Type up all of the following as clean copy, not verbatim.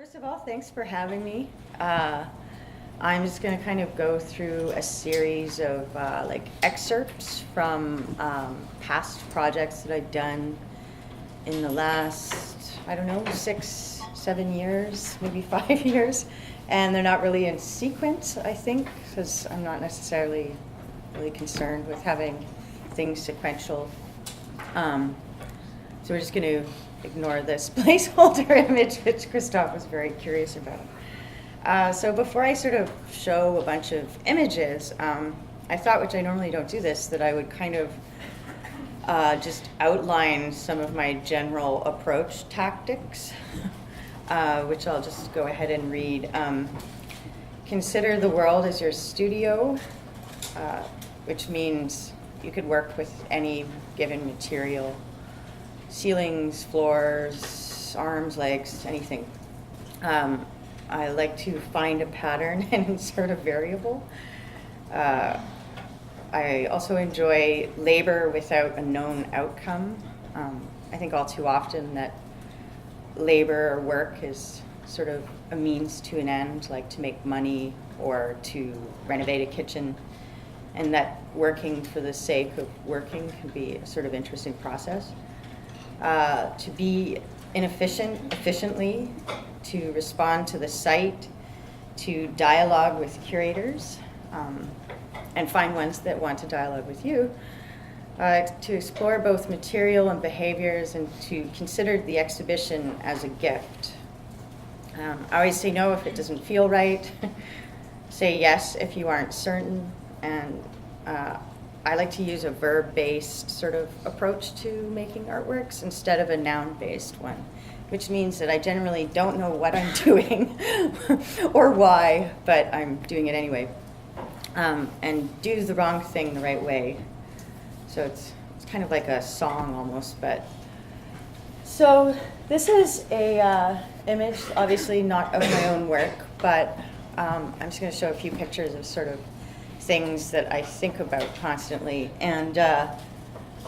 First of all, thanks for having me. I'm just going to kind of go through a series of like excerpts from past projects that I've done in the last, I don't know, 6, 7 years, maybe 5 years. And they're not really in sequence, I think, because I'm not necessarily really concerned with having things sequential. So we're just going to ignore this placeholder image, which Christof was very curious about. So before I sort of show a bunch of images, I thought, which I normally don't do this, that I would kind of just outline some of my general approach tactics, which I'll just go ahead and read. Consider the world as your studio, which means you could work with any given material. Ceilings, floors, arms, legs, anything. I like to find a pattern and insert a variable. I also enjoy labor without a known outcome. I think all too often that labor or work is sort of a means to an end, like to make money or to renovate a kitchen, and that working for the sake of working can be a sort of interesting process. To be efficiently, to respond to the site, to dialogue with curators, and find ones that want to dialogue with you, to explore both material and behaviors, and to consider the exhibition as a gift. I always say no if it doesn't feel right, say yes if you aren't certain, and I like to use a verb-based sort of approach to making artworks instead of a noun-based one, which means that I generally don't know what I'm doing or why, but I'm doing it anyway. And do the wrong thing the right way. So it's kind of like a song almost, but. So this is a image, obviously not of my own work, but I'm just going to show a few pictures of sort of things that I think about constantly, and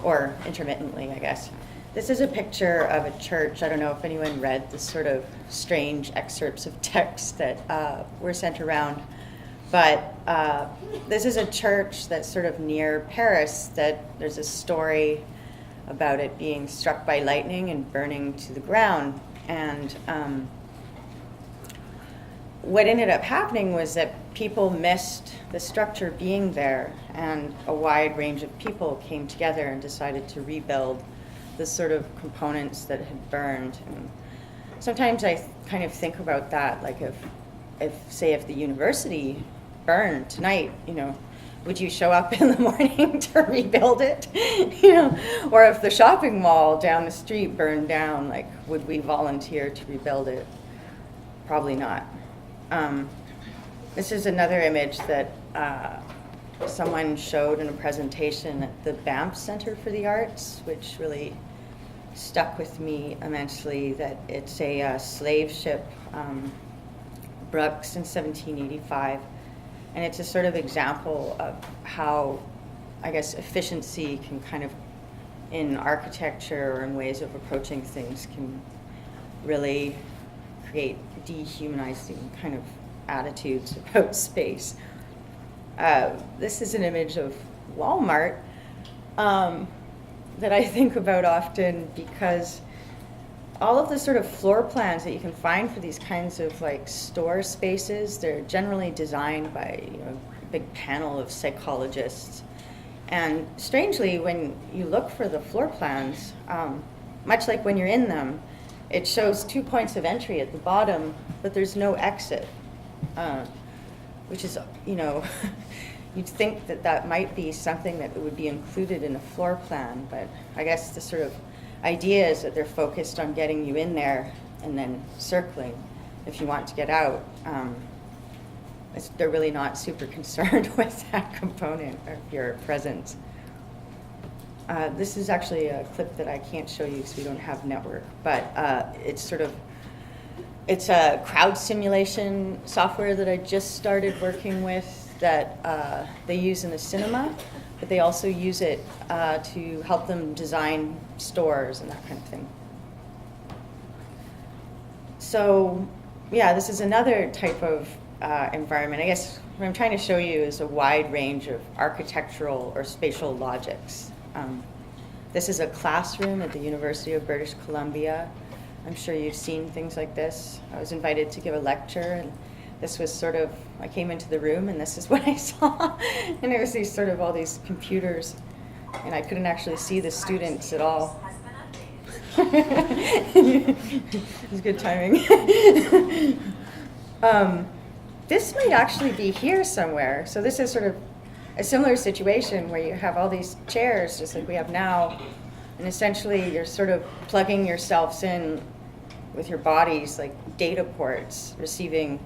or intermittently, I guess. This is a picture of a church. I don't know if anyone read the sort of strange excerpts of text that were sent around, but this is a church that's sort of near Paris, that there's a story about it being struck by lightning and burning to the ground. And what ended up happening was that people missed the structure being there, and a wide range of people came together and decided to rebuild the sort of components that had burned. And sometimes I kind of think about that, like if the university burned tonight, would you show up in the morning to rebuild it? Or if the shopping mall down the street burned down, like, would we volunteer to rebuild it? Probably not. This is another image that someone showed in a presentation at the Banff Center for the Arts, which really stuck with me immensely, that it's a slave ship, Brooks in 1785. And it's a sort of example of how, I guess, efficiency can kind of, in architecture or in ways of approaching things, can really create dehumanizing kind of attitudes about space. This is an image of Walmart that I think about often, because all of the sort of floor plans that you can find for these kinds of like store spaces, they're generally designed by a big panel of psychologists. And strangely, when you look for the floor plans, much like when you're in them, it shows 2 points of entry at the bottom, but there's no exit, which is, you'd think that that might be something that would be included in a floor plan, but I guess the sort of idea is that they're focused on getting you in there and then circling if you want to get out. They're really not super concerned with that component of your presence. This is actually a clip that I can't show you because we don't have network, but it's a crowd simulation software that I just started working with that they use in the cinema, but they also use it to help them design stores and that kind of thing. So yeah, this is another type of environment. I guess what I'm trying to show you is a wide range of architectural or spatial logics. This is a classroom at the University of British Columbia. I'm sure you've seen things like this. I was invited to give a lecture, and this was sort of, I came into the room and this is what I saw. And it was these sort of all these computers, and I couldn't actually see the students at all. It was good timing. This might actually be here somewhere. So this is sort of a similar situation where you have all these chairs, just like we have now, and essentially you're sort of plugging yourselves in with your bodies like data ports, receiving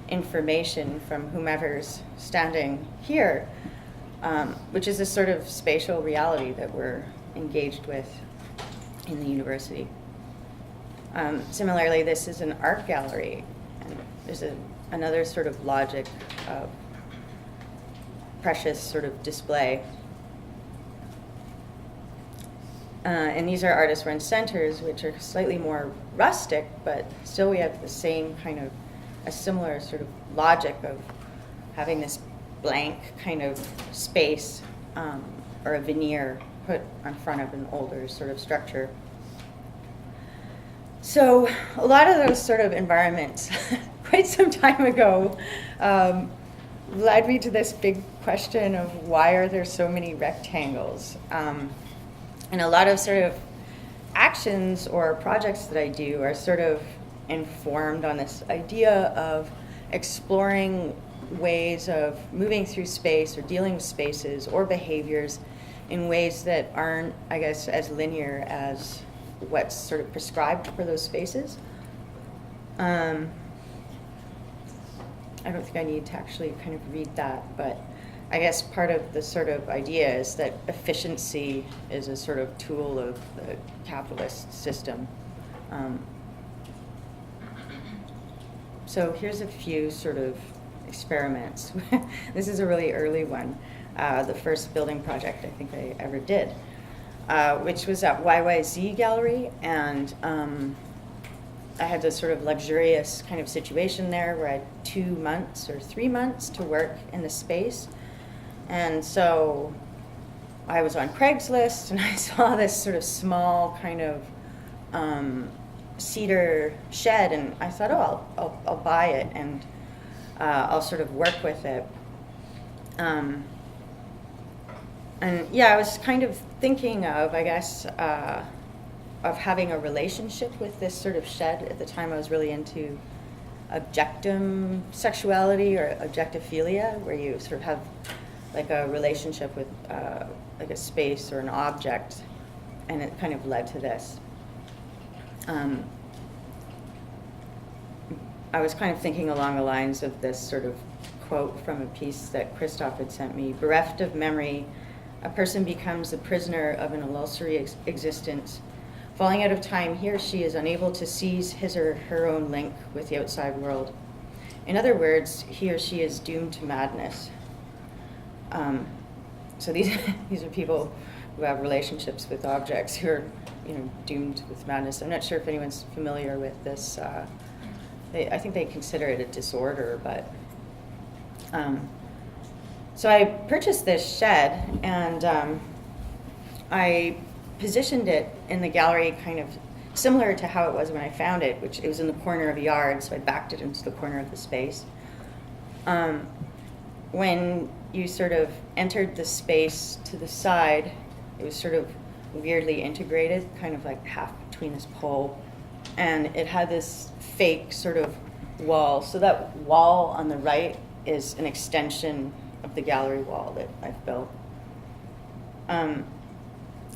information from whomever's standing here, which is a sort of spatial reality that we're engaged with in the university. Similarly, this is an art gallery, and there's another sort of logic of precious sort of display. And these are artist-run centers, which are slightly more rustic, but still we have the same kind of, a similar sort of logic of having this blank kind of space or a veneer put in front of an older sort of structure. So a lot of those sort of environments, quite some time ago, led me to this big question of why are there so many rectangles? And a lot of sort of actions or projects that I do are sort of informed on this idea of exploring ways of moving through space or dealing with spaces or behaviors in ways that aren't, I guess, as linear as what's sort of prescribed for those spaces. I don't think I need to actually kind of read that, but I guess part of the sort of idea is that efficiency is a sort of tool of the capitalist system. So here's a few sort of experiments. This is a really early one, the first building project I think I ever did, which was at YYZ Gallery, and I had this sort of luxurious kind of situation there where I had 2 months or 3 months to work in the space. And so I was on Craigslist and I saw this sort of small kind of cedar shed, and I thought, oh, I'll buy it and I'll sort of work with it. And yeah, I was kind of thinking of, I guess, of having a relationship with this sort of shed. At the time I was really into objectum sexuality or objectophilia, where you sort of have like a relationship with like a space or an object, and it kind of led to this. I was kind of thinking along the lines of this sort of quote from a piece that Christof had sent me: bereft of memory, a person becomes the prisoner of an illusory existence. Falling out of time, he or she is unable to seize his or her own link with the outside world. In other words, he or she is doomed to madness. So these are people who have relationships with objects who are, doomed with madness. I'm not sure if anyone's familiar with this. I think they consider it a disorder, but so I purchased this shed, and I positioned it in the gallery kind of similar to how it was when I found it, which it was in the corner of a yard, so I backed it into the corner of the space. When you sort of entered the space to the side, it was sort of weirdly integrated, kind of like half between this pole, and it had this fake sort of wall. So that wall on the right is an extension of the gallery wall that I've built.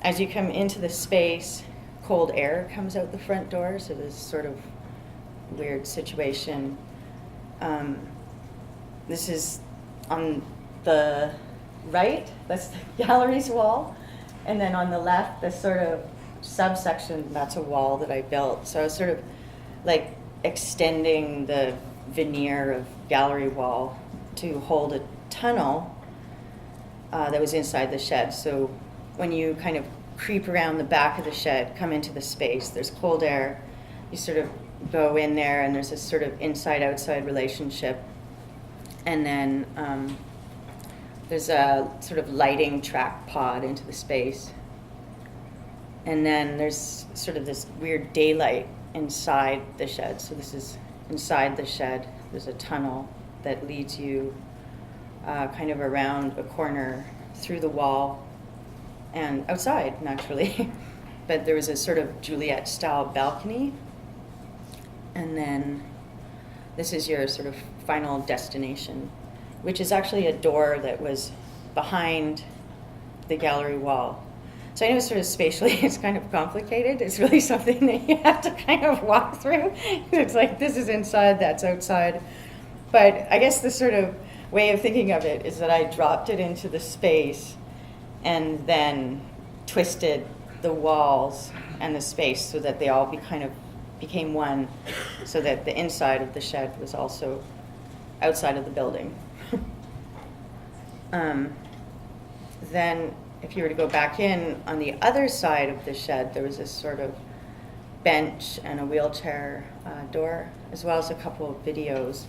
As you come into the space, cold air comes out the front door, so this sort of weird situation. This is on the right, that's the gallery's wall, and then on the left, this sort of subsection, that's a wall that I built. So I was sort of like extending the veneer of gallery wall to hold a tunnel that was inside the shed. So when you kind of creep around the back of the shed, come into the space, there's cold air, you sort of go in there, and there's this sort of inside-outside relationship. And then there's a sort of lighting track pod into the space. And then there's sort of this weird daylight inside the shed. So this is inside the shed. There's a tunnel that leads you kind of around a corner through the wall and outside, naturally. But there was a sort of Juliet-style balcony. And then this is your sort of final destination, which is actually a door that was behind the gallery wall. So I know sort of spatially it's kind of complicated. It's really something that you have to kind of walk through. It's like this is inside, that's outside. But I guess the sort of way of thinking of it is that I dropped it into the space and then twisted the walls and the space so that they all became one, so that the inside of the shed was also outside of the building. Then if you were to go back in, on the other side of the shed, there was this sort of bench and a wheelchair door, as well as a couple of videos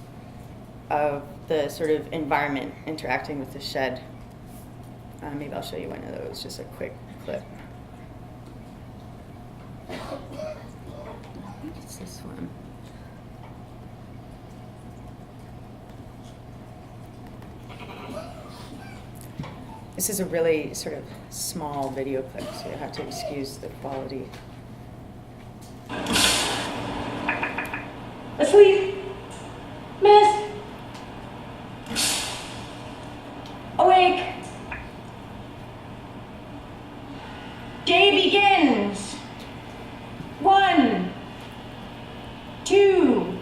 of the sort of environment interacting with the shed. Maybe I'll show you one of those, just a quick clip. I think it's this one. This is a really sort of small video clip, so you have to excuse the quality. Asleep. Miss. Awake. Day begins. 1, 2,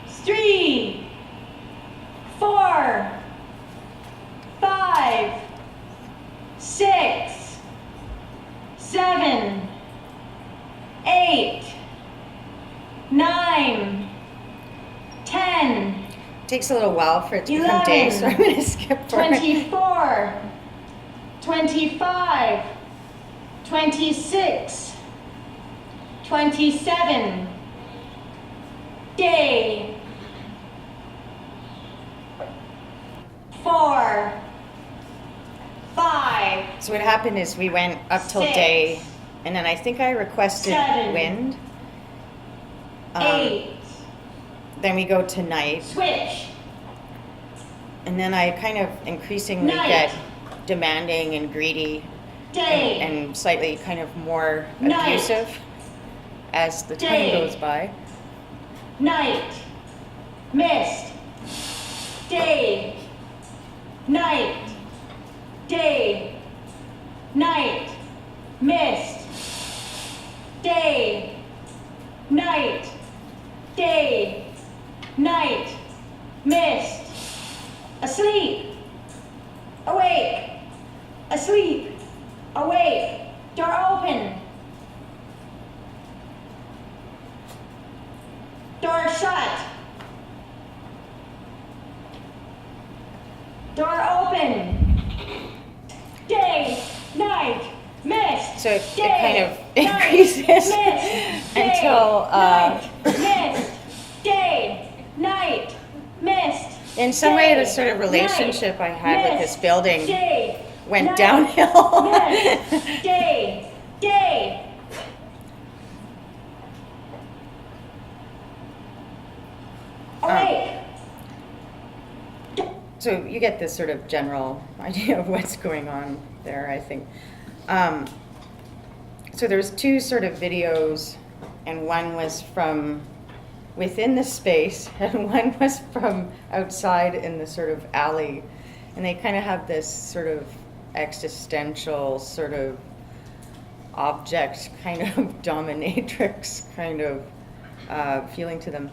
3, 4, 5, 6, 7, 8, 9, 10. It takes a little while for it to 11, become day, so I'm going to skip forward. 24, 25, 26, 27. Day. 4, 5. So what happened is we went up till 6, day, and then I think I requested 7, wind. 8. Then we go to night, Switch. and then I kind of increasingly Night. get demanding and greedy Day. and slightly kind of more Night. abusive as the time Day. goes by. Night. Mist. Day. Night. Day. Night. Mist. Day. Night. Day. Night. Mist. Asleep. Awake. Asleep. Awake. Door open. Door shut. Door open. Day, night, mist. So it day, kind of night, increases mist, until night, mist, day, night, mist. in some day, way the sort of relationship night, I had with mist, this building day, went night, downhill. mist, day, day. Awake. So you get this sort of general idea of what's going on there, I think. So there's two sort of videos, and one was from within the space, and one was from outside in the sort of alley. And they kind of have this sort of existential sort of object kind of dominatrix kind of feeling to them.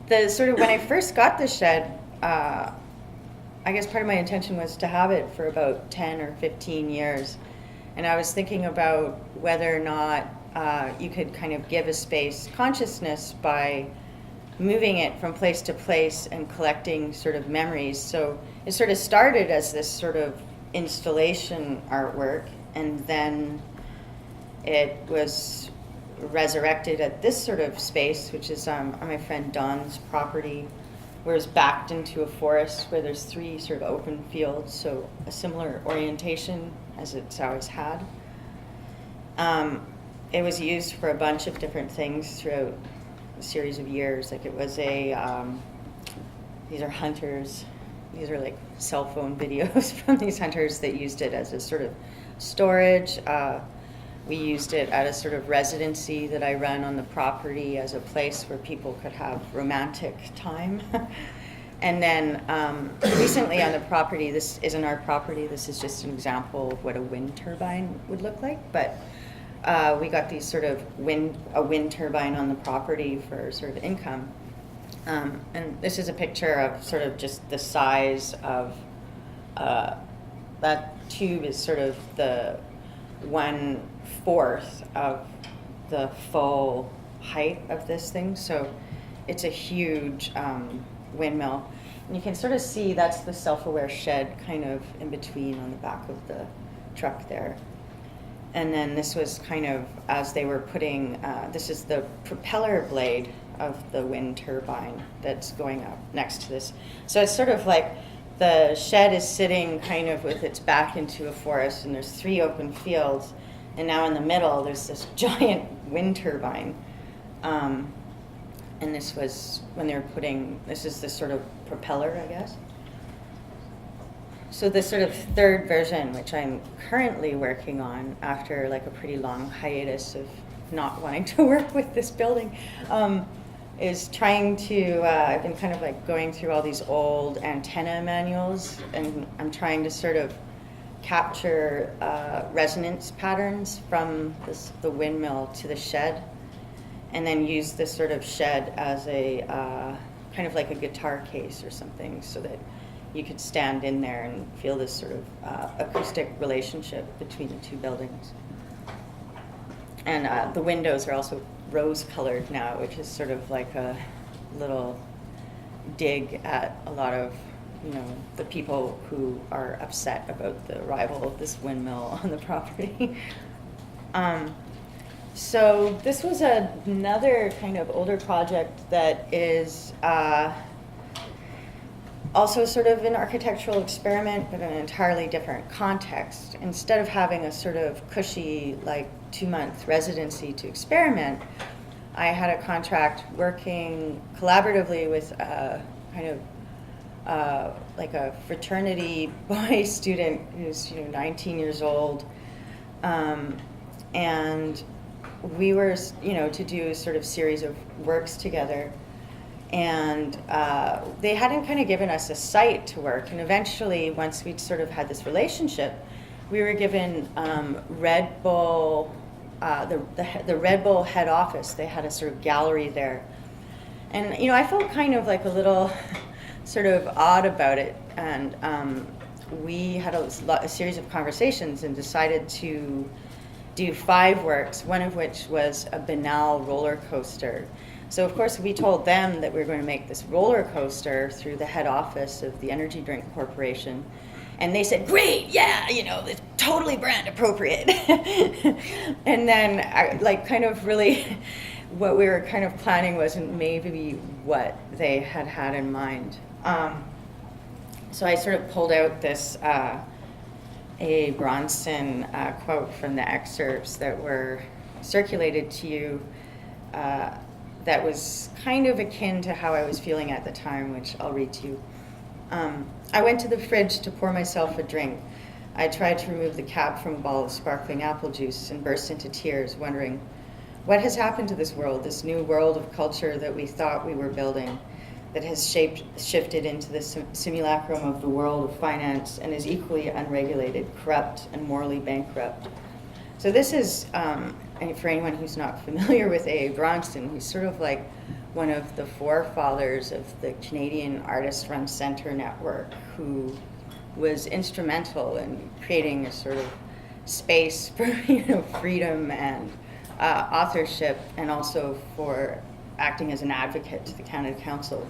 The sort of, when I first got the shed, I guess part of my intention was to have it for about 10 or 15 years. And I was thinking about whether or not you could kind of give a space consciousness by moving it from place to place and collecting sort of memories. So it sort of started as this sort of installation artwork, and then it was resurrected at this sort of space, which is on my friend Don's property, where it's backed into a forest where there's 3 sort of open fields, so a similar orientation as it's always had. It was used for a bunch of different things throughout a series of years. Like, it was these are hunters. These are like cell phone videos from these hunters that used it as a sort of storage. We used it at a sort of residency that I run on the property as a place where people could have romantic time. And then recently on the property, this isn't our property, this is just an example of what a wind turbine would look like, but we got these sort of a wind turbine on the property for sort of income. And this is a picture of sort of just the size of that tube is sort of the 1/4 of the full height of this thing. So it's a huge windmill. And you can sort of see that's the self-aware shed kind of in between on the back of the truck there. And then this was kind of as they were putting, this is the propeller blade of the wind turbine that's going up next to this. So it's sort of like the shed is sitting kind of with its back into a forest, and there's 3 open fields, and now in the middle there's this giant wind turbine. And this was when they were putting, this is the sort of propeller, I guess. So this sort of 3rd version, which I'm currently working on after like a pretty long hiatus of not wanting to work with this building, is trying to, I've been kind of like going through all these old antenna manuals, and I'm trying to sort of capture resonance patterns from the windmill to the shed, and then use this sort of shed as a kind of like a guitar case or something, so that you could stand in there and feel this sort of acoustic relationship between the 2 buildings. And the windows are also rose-colored now, which is sort of like a little dig at a lot of, the people who are upset about the arrival of this windmill on the property. So this was another kind of older project that is also sort of an architectural experiment, but in an entirely different context. Instead of having a sort of cushy, like 2-month residency to experiment, I had a contract working collaboratively with kind of like a fraternity boy student who's 19 years old, and we were to do a sort of series of works together. And they hadn't kind of given us a site to work. And eventually, once we'd sort of had this relationship, we were given Red Bull, the Red Bull head office. They had a sort of gallery there. And, I felt kind of like a little sort of odd about it. And we had a series of conversations and decided to do 5 works, one of which was a banal roller coaster. So of course we told them that we were going to make this roller coaster through the head office of the Energy Drink Corporation. And they said, great, yeah, it's totally brand appropriate. And then kind of really what we were kind of planning wasn't maybe what they had in mind. So I sort of pulled out this A. Bronson quote from the excerpts that were circulated to you that was kind of akin to how I was feeling at the time, which I'll read to you. I went to the fridge to pour myself a drink. I tried to remove the cap from a bottle of sparkling apple juice and burst into tears, wondering, what has happened to this world, this new world of culture that we thought we were building, that has shifted into the simulacrum of the world of finance and is equally unregulated, corrupt, and morally bankrupt. So this is, for anyone who's not familiar with A. Bronson, he's sort of like one of the forefathers of the Canadian Artist-Run Centre network, who was instrumental in creating a sort of space for freedom and authorship, and also for acting as an advocate to the Canada Council.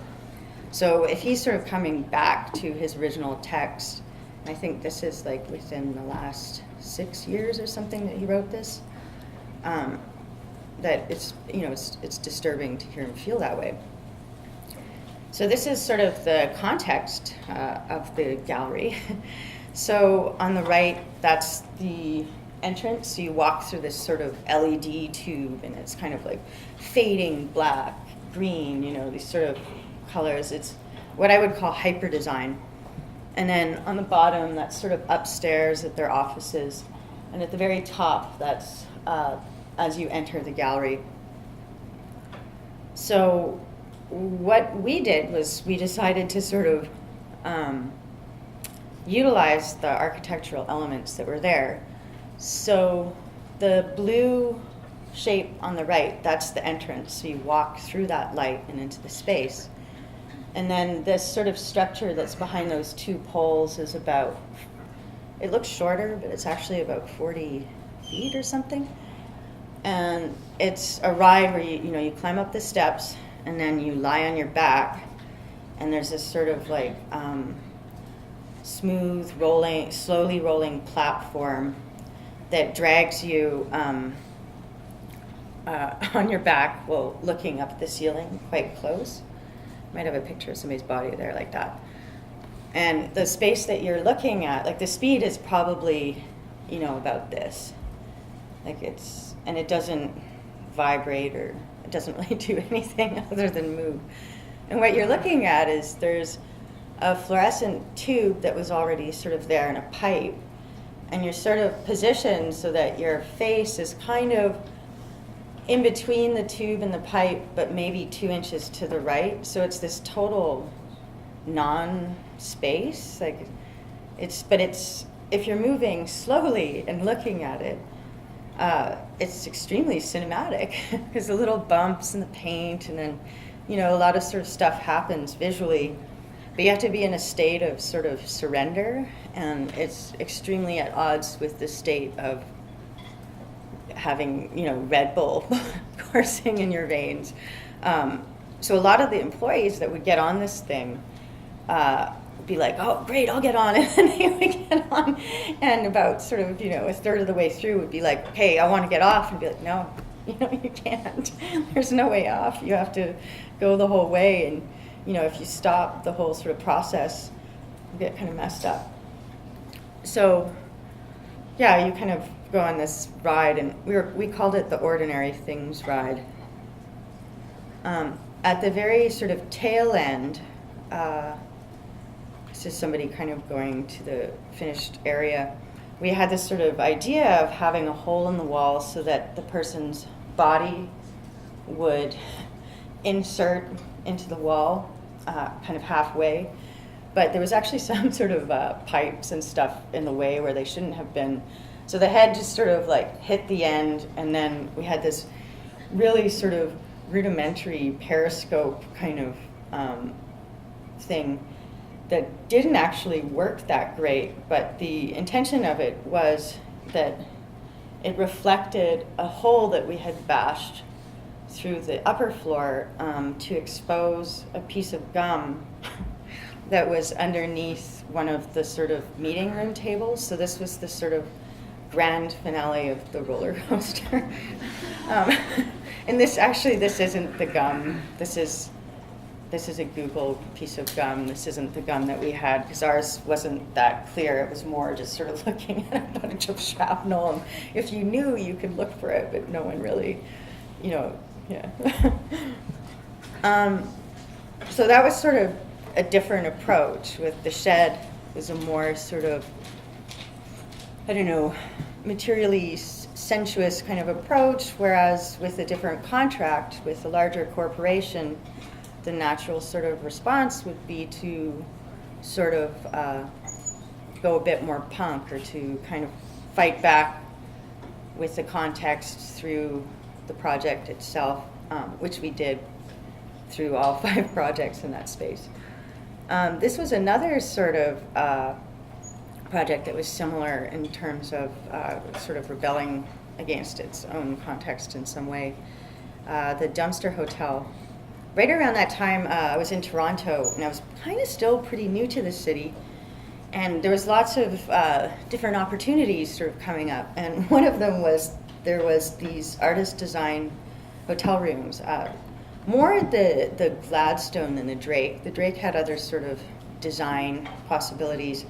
So if he's sort of coming back to his original text, I think this is like within the last 6 years or something that he wrote this. that it's, you know, it's disturbing to hear him feel that way. So this is sort of the context of the gallery. So on the right, that's the entrance. So you walk through this sort of LED tube, and it's kind of like fading black, green, you know, these sort of colors. It's what I would call hyper design. And then on the bottom, that's sort of upstairs at their offices. And at the very top, that's as you enter the gallery. So what we did was we decided to sort of utilize the architectural elements that were there. So the blue shape on the right, that's the entrance. So you walk through that light and into the space. And then this sort of structure that's behind those two poles is about, it looks shorter, but it's actually about 40 feet or something. And it's a ride where you climb up the steps and then you lie on your back, and there's this sort of like smooth rolling, slowly rolling platform that drags you on your back while looking up at the ceiling quite close. Might have a picture of somebody's body there like that. And the space that you're looking at, like the speed is probably, about this. Like and it doesn't vibrate, or it doesn't really do anything other than move. And what you're looking at is there's a fluorescent tube that was already sort of there in a pipe, and you're sort of positioned so that your face is kind of in between the tube and the pipe, but maybe 2 inches to the right. So it's this total non-space. If you're moving slowly and looking at it, it's extremely cinematic because the little bumps and the paint, and then, a lot of sort of stuff happens visually, but you have to be in a state of sort of surrender, and it's extremely at odds with the state of having, Red Bull coursing in your veins. So a lot of the employees that would get on this thing would be like, oh, great, I'll get on. And then they would get on. And about sort of, a third of the way through would be like, hey, I want to get off. And be like, no, you can't. There's no way off. You have to go the whole way. And, if you stop the whole sort of process, you get kind of messed up. So, yeah, you kind of go on this ride, and we called it the Ordinary Things ride. At the very sort of tail end, this is somebody kind of going to the finished area. We had this sort of idea of having a hole in the wall so that the person's body would insert into the wall kind of halfway. But there was actually some sort of pipes and stuff in the way where they shouldn't have been. So the head just sort of like hit the end, and then we had this really sort of rudimentary periscope kind of thing that didn't actually work that great, but the intention of it was that it reflected a hole that we had bashed through the upper floor to expose a piece of gum that was underneath one of the sort of meeting room tables. So this was the sort of grand finale of the roller coaster. And this isn't the gum. This is a Google piece of gum. This isn't the gum that we had, because ours wasn't that clear. It was more just sort of looking at a bunch of shrapnel. And if you knew, you could look for it, but no one really, yeah. So that was sort of a different approach. With the shed, it was a more sort of, materially sensuous kind of approach, whereas with a different contract with a larger corporation, the natural sort of response would be to sort of go a bit more punk, or to kind of fight back with the context through the project itself, which we did through all 5 projects in that space. This was another sort of project that was similar in terms of sort of rebelling against its own context in some way. The Dumpster Hotel. Right around that time, I was in Toronto, and I was kind of still pretty new to the city, and there was lots of different opportunities sort of coming up. And one of them was, there was these artist design hotel rooms. More the Gladstone than the Drake. The Drake had other sort of design possibilities.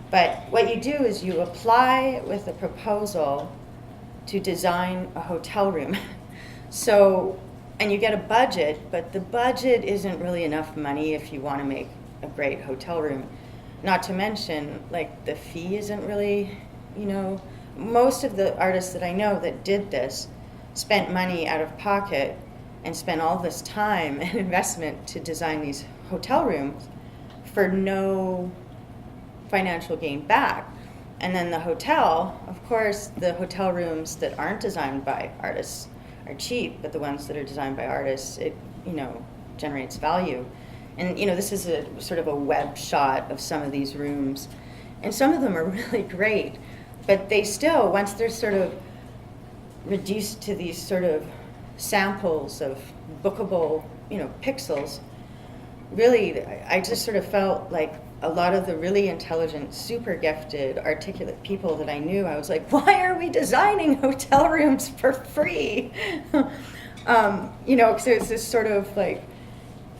But what you do is you apply with a proposal to design a hotel room. So, and you get a budget, but the budget isn't really enough money if you want to make a great hotel room. Not to mention, like, the fee isn't really, most of the artists that I know that did this spent money out of pocket and spent all this time and investment to design these hotel rooms for no financial gain back. And then the hotel, of course, the hotel rooms that aren't designed by artists are cheap, but the ones that are designed by artists, it, generates value. And, this is a sort of a web shot of some of these rooms. And some of them are really great, but they still, once they're sort of reduced to these sort of samples of bookable, pixels, really, I just sort of felt like a lot of the really intelligent, super gifted, articulate people that I knew, I was like, why are we designing hotel rooms for free? Because it's this sort of like,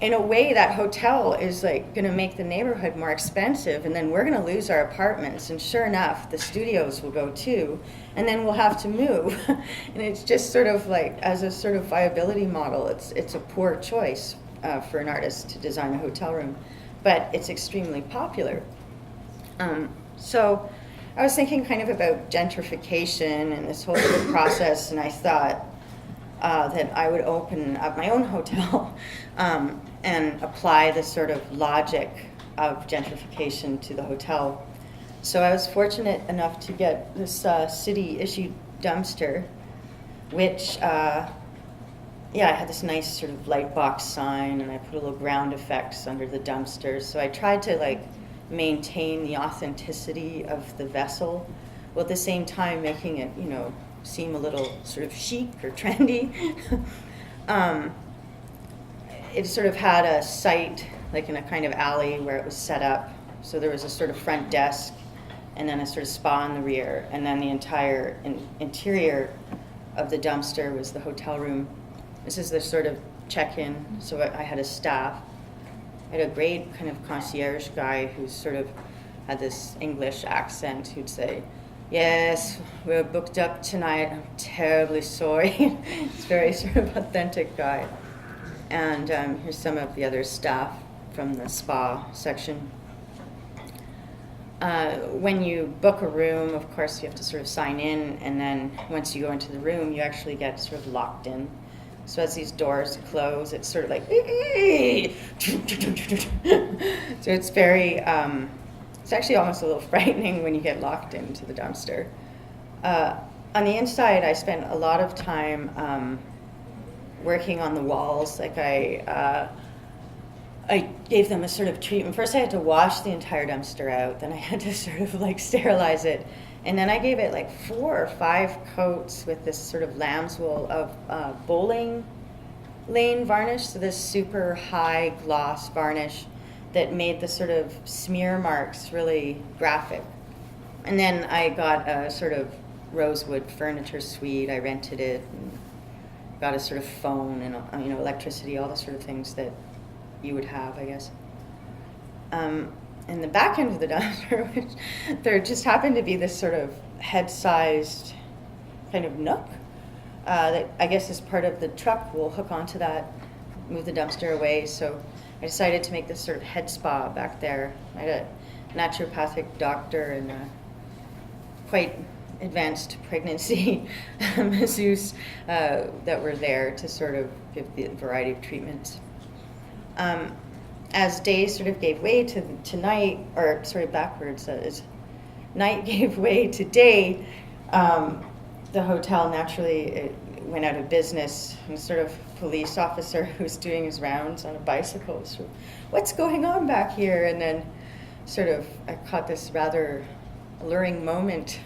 in a way, that hotel is like going to make the neighborhood more expensive, and then we're going to lose our apartments, and sure enough, the studios will go too, and then we'll have to move. And it's just sort of like, as a sort of viability model, it's a poor choice for an artist to design a hotel room, but it's extremely popular. So I was thinking kind of about gentrification and this whole sort of process, and I thought that I would open up my own hotel and apply the sort of logic of gentrification to the hotel. So I was fortunate enough to get this city-issued dumpster, which I had this nice sort of light box sign, and I put a little ground effects under the dumpster. So I tried to maintain the authenticity of the vessel, while at the same time making it, seem a little sort of chic or trendy. It sort of had a site, like in a kind of alley where it was set up. So there was a sort of front desk, and then a sort of spa in the rear, and then the entire interior of the dumpster was the hotel room. This is the sort of check-in, so I had a staff. I had a great kind of concierge guy who sort of had this English accent who'd say, yes, we're booked up tonight, I'm terribly sorry. It's a very sort of authentic guy. And here's some of the other staff from the spa section. When you book a room, of course, you have to sort of sign in, and then once you go into the room, you actually get sort of locked in. So as these doors close, it's sort of like, so it's very, it's actually almost a little frightening when you get locked into the dumpster. On the inside, I spent a lot of time working on the walls. Like I gave them a sort of treatment. First I had to wash the entire dumpster out, then I had to sort of sterilize it. And then I gave it 4 or 5 coats with this sort of lamb's wool of bowling lane varnish, so this super high gloss varnish that made the sort of smear marks really graphic. And then I got a sort of rosewood furniture suite. I rented it and got a sort of phone and electricity, all the sort of things that you would have, I guess. In the back end of the dumpster, which there just happened to be this sort of head-sized kind of nook that I guess is part of the truck. We'll hook onto that, move the dumpster away. So I decided to make this sort of head spa back there. I had a naturopathic doctor and a quite advanced pregnancy masseuse that were there to sort of give the variety of treatments. As day sort of gave way to night, or sorry, backwards, as night gave way to day, the hotel naturally went out of business. And sort of police officer who was doing his rounds on a bicycle, so what's going on back here? And then sort of I caught this rather alluring moment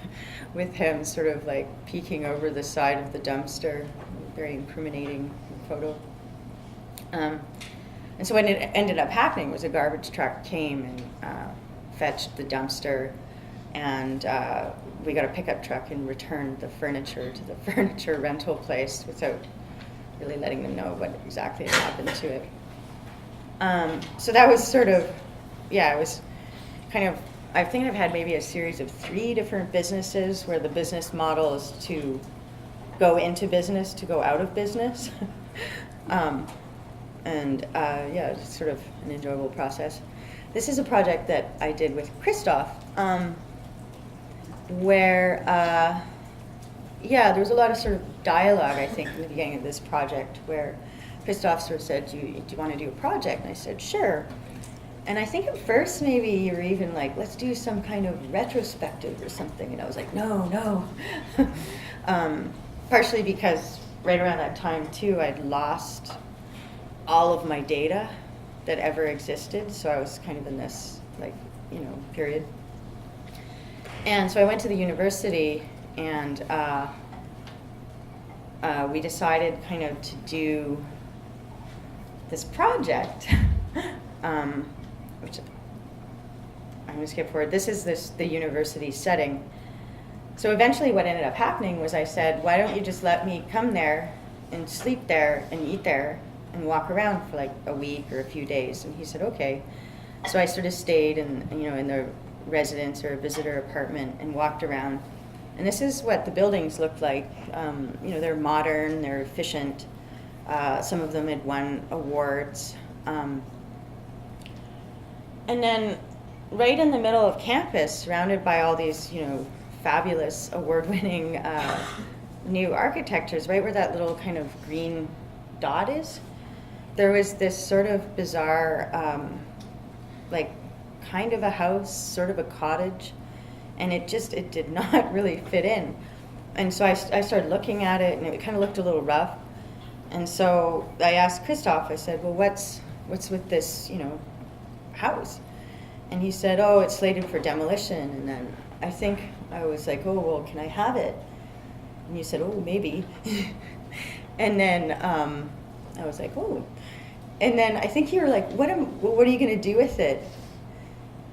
with him sort of peeking over the side of the dumpster, very incriminating photo. And so what ended up happening was a garbage truck came and fetched the dumpster, and we got a pickup truck and returned the furniture to the furniture rental place without really letting them know what exactly had happened to it. So that was sort of, it was kind of, I think I've had maybe a series of 3 different businesses where the business model is to go into business, to go out of business. It's sort of an enjoyable process. This is a project that I did with Christof, where, there was a lot of sort of dialogue, I think, in the beginning of this project, where Christof sort of said, do you want to do a project? And I said, sure. And I think at first maybe you were even like, let's do some kind of retrospective or something. And I was like, no. Partially because right around that time, too, I'd lost all of my data that ever existed. So I was kind of in this, period. And so I went to the university, and we decided kind of to do this project, which I'm going to skip forward. This is the university setting. So eventually what ended up happening was I said, why don't you just let me come there and sleep there and eat there and walk around for like a week or a few days? And he said, okay. So I sort of stayed in the residence or visitor apartment and walked around. And this is what the buildings looked like. They're modern, they're efficient. Some of them had won awards. And then right in the middle of campus, surrounded by all these, fabulous award-winning new architectures, right where that little kind of green dot is, there was this sort of bizarre, kind of a house, sort of a cottage, and it did not really fit in. And so I started looking at it, and it kind of looked a little rough. And so I asked Christof, I said, well, what's with this, house? And he said, oh, it's slated for demolition. And then I think I was like, oh, well, can I have it? And you said, oh, maybe. And then I was like, oh. And then I think you were like, what are you going to do with it?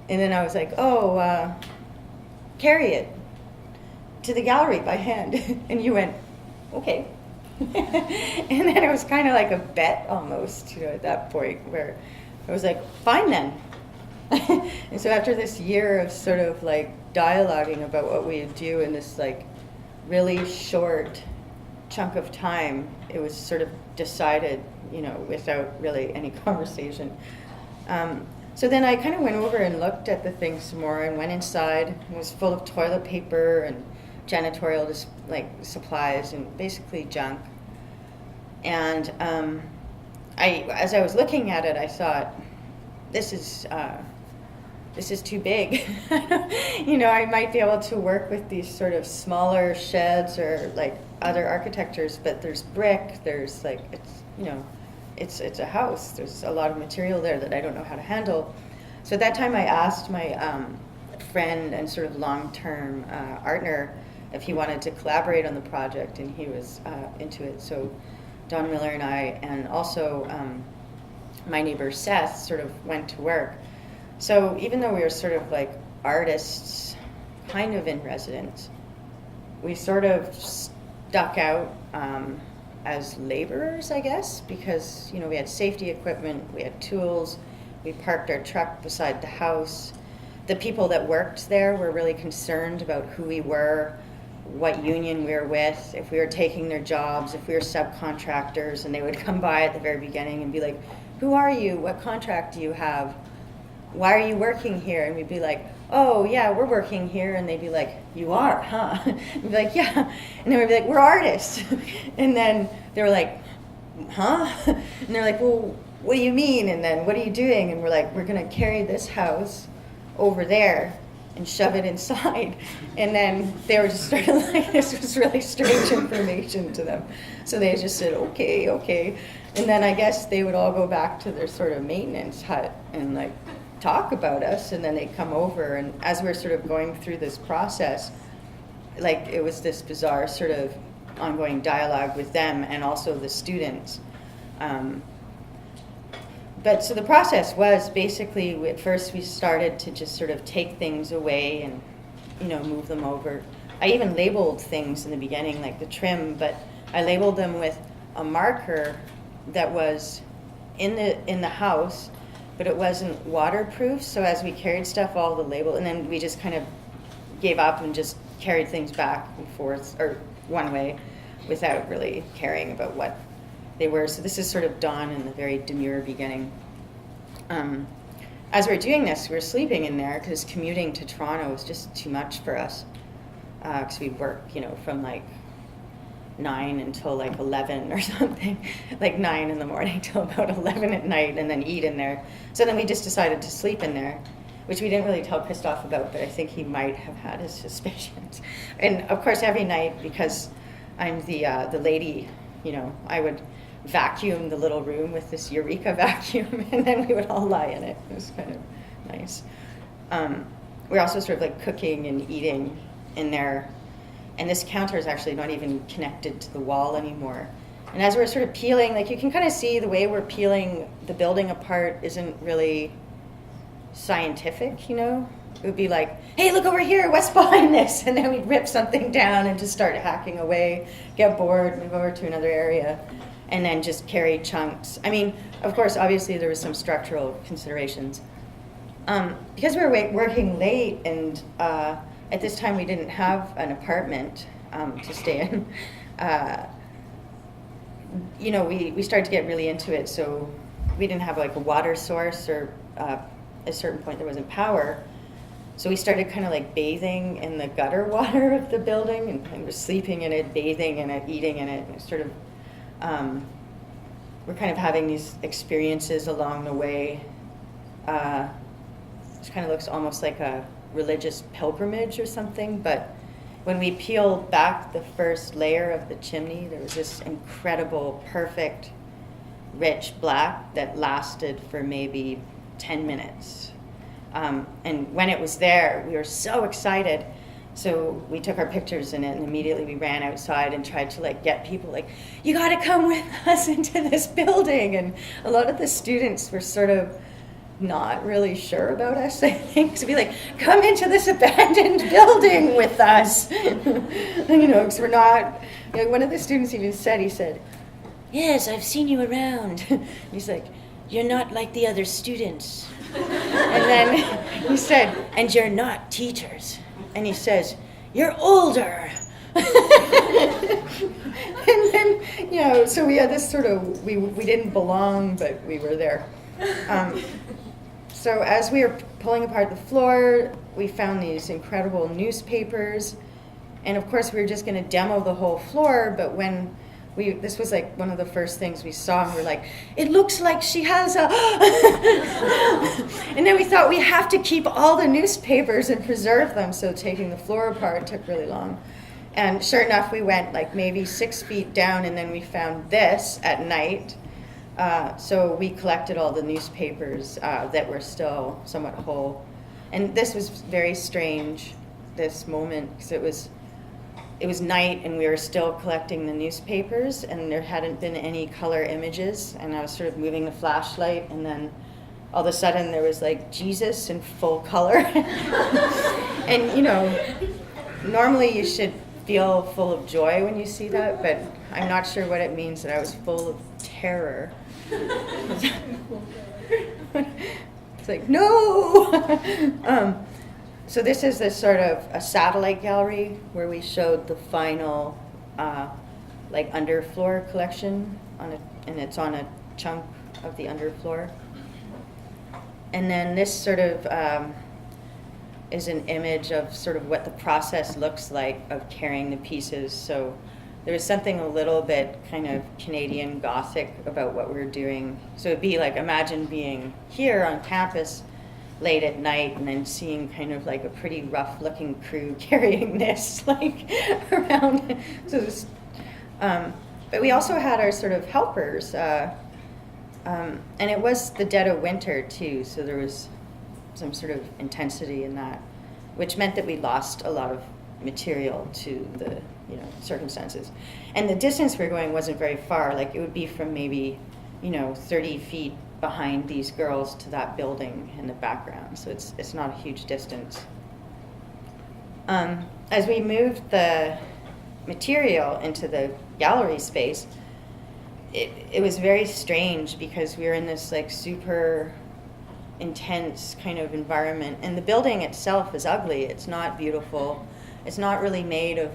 And then I was like, oh, carry it to the gallery by hand. And you went, okay. And then it was kind of like a bet almost, at that point, where I was like, fine then. And so after this year of sort of dialoguing about what we'd do in this really short chunk of time, it was sort of decided, without really any conversation. So then I kind of went over and looked at the thing some more and went inside. It was full of toilet paper and janitorial supplies and basically junk. And as I was looking at it, I thought, this is too big. I might be able to work with these sort of smaller sheds or other architectures, but there's brick, there's it's a house. There's a lot of material there that I don't know how to handle. So at that time I asked my friend and sort of long-term partner if he wanted to collaborate on the project, and he was into it. So Don Miller and I, and also my neighbor Seth, sort of went to work. So even though we were sort of artists, kind of in residence, we sort of stuck out as laborers, I guess, because we had safety equipment, we had tools, we parked our truck beside the house. The people that worked there were really concerned about who we were, what union we were with, if we were taking their jobs, if we were subcontractors, and they would come by at the very beginning and be like, who are you? What contract do you have? Why are you working here? And we'd be like, oh, yeah, we're working here. And they'd be like, you are, huh? We'd be like, yeah. And then we'd be like, we're artists. And then they were like, huh? And they're like, well, what do you mean? And then what are you doing? And we're like, we're going to carry this house over there and shove it inside. And then they were just sort of this was really strange information to them. So they just said, okay. And then I guess they would all go back to their sort of maintenance hut and talk about us, and then they'd come over, and as we were sort of going through this process, it was this bizarre sort of ongoing dialogue with them and also the students. But so the process was basically, at first we started to just sort of take things away and, move them over. I even labeled things in the beginning, like the trim, but I labeled them with a marker that was in the house, but it wasn't waterproof. So as we carried stuff, all the label, and then we just kind of gave up and just carried things back and forth, or one way, without really caring about what they were. So this is sort of dawn in the very demure beginning. As we were doing this, we were sleeping in there because commuting to Toronto was just too much for us. Because we work, from like 9 until like 11 or something, like 9 in the morning till about 11 at night, and then eat in there. So then we just decided to sleep in there, which we didn't really tell Christof about, but I think he might have had his suspicions. And of course, every night, because I'm the lady, I would vacuum the little room with this Eureka vacuum, and then we would all lie in it. It was kind of nice. We're also sort of like cooking and eating in there, and this counter is actually not even connected to the wall anymore. And as we're sort of peeling, like you can kind of see the way we're peeling the building apart isn't really scientific, It would be like, hey, look over here, what's behind this? And then we'd rip something down and just start hacking away, get bored, move over to another area, and then just carry chunks. I mean, of course, obviously there was some structural considerations. Because we were working late, and at this time we didn't have an apartment to stay in, we started to get really into it, so we didn't have like a water source, or at a certain point there wasn't power. So we started kind of like bathing in the gutter water of the building, and we're sleeping in it, bathing in it, eating in it, and sort of we're kind of having these experiences along the way. It kind of looks almost like a religious pilgrimage or something, but when we peeled back the first layer of the chimney, there was this incredible, perfect, rich black that lasted for maybe 10 minutes. And when it was there, we were so excited. So we took our pictures in it, and immediately we ran outside and tried to get people you got to come with us into this building. And a lot of the students were sort of not really sure about us, I think. So be like, come into this abandoned building with us. Because we're not, one of the students even said, he said, yes, I've seen you around. He's like, you're not like the other students. And then he said, and you're not teachers. And he says, you're older. And then, so we had this sort of, we didn't belong, but we were there. So as we were pulling apart the floor, we found these incredible newspapers. And of course, we were just going to demo the whole floor, but when this was like one of the first things we saw, and we're like, it looks like she has a... And then we thought we have to keep all the newspapers and preserve them, so taking the floor apart took really long. And sure enough, we went maybe 6 feet down, and then we found this at night. So we collected all the newspapers that were still somewhat whole. And this was very strange, this moment, because it was night, and we were still collecting the newspapers, and there hadn't been any color images, and I was sort of moving the flashlight, and then all of a sudden there was Jesus in full color. And normally you should feel full of joy when you see that, but I'm not sure what it means that I was full of terror. It's like, no! So this is this sort of a satellite gallery where we showed the final underfloor collection and it's on a chunk of the underfloor. And then this sort of is an image of sort of what the process looks like of carrying the pieces. So there was something a little bit kind of Canadian Gothic about what we were doing. So it'd be imagine being here on campus late at night and then seeing kind of a pretty rough looking crew carrying this around. So this, but we also had our sort of helpers, and it was the dead of winter too, so there was some sort of intensity in that, which meant that we lost a lot of material to the circumstances. And the distance we were going wasn't very far. It would be from maybe 30 feet behind these girls to that building in the background, so it's not a huge distance. As we moved the material into the gallery space, it was very strange because we were in this like super intense kind of environment, and the building itself is ugly. It's not beautiful. It's not really made of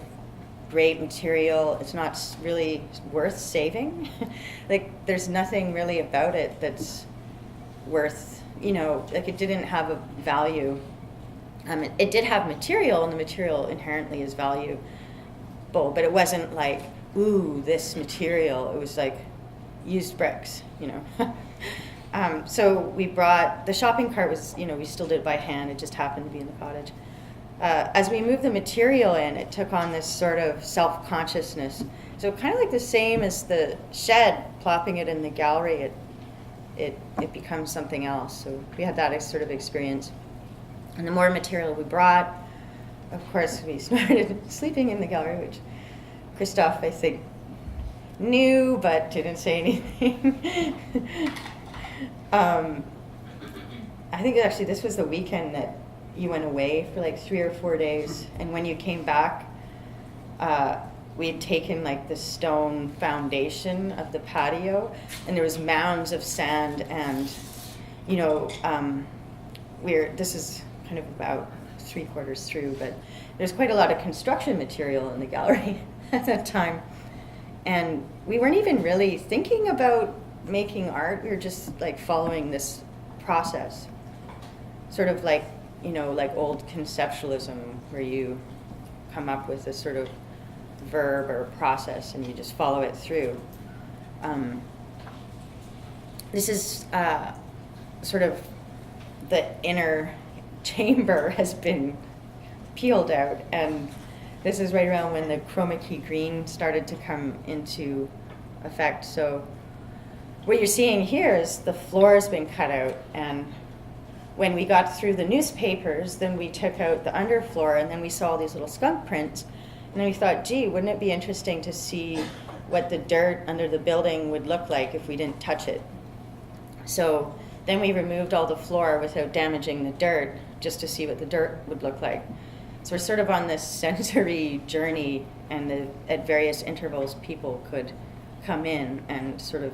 great material. It's not really worth saving. Like there's nothing really about it that's worth, like it didn't have a value. It did have material, and the material inherently is valuable, but it wasn't like, ooh, this material. It was like used bricks, So we brought, the shopping cart was, we still did it by hand. It just happened to be in the cottage. As we moved the material in, it took on this sort of self-consciousness. So kind of like the same as the shed, plopping it in the gallery, it becomes something else. So we had that sort of experience. And the more material we brought, of course, we started sleeping in the gallery, which Christof, I think, knew but didn't say anything. I think actually this was the weekend that you went away for like 3 or 4 days, and when you came back, we had taken like the stone foundation of the patio, and there was mounds of sand, and this is kind of about 3/4 through, but there's quite a lot of construction material in the gallery at that time, and we weren't even really thinking about making art. We were just like following this process, sort of like like old conceptualism, where you come up with a sort of verb or process and you just follow it through. This is sort of the inner chamber has been peeled out, and this is right around when the chroma key green started to come into effect. So what you're seeing here is the floor has been cut out, and when we got through the newspapers, then we took out the underfloor, and then we saw these little skunk prints, and then we thought, gee, wouldn't it be interesting to see what the dirt under the building would look like if we didn't touch it? So then we removed all the floor without damaging the dirt, just to see what the dirt would look like. So we're sort of on this sensory journey, and at various intervals people could come in and sort of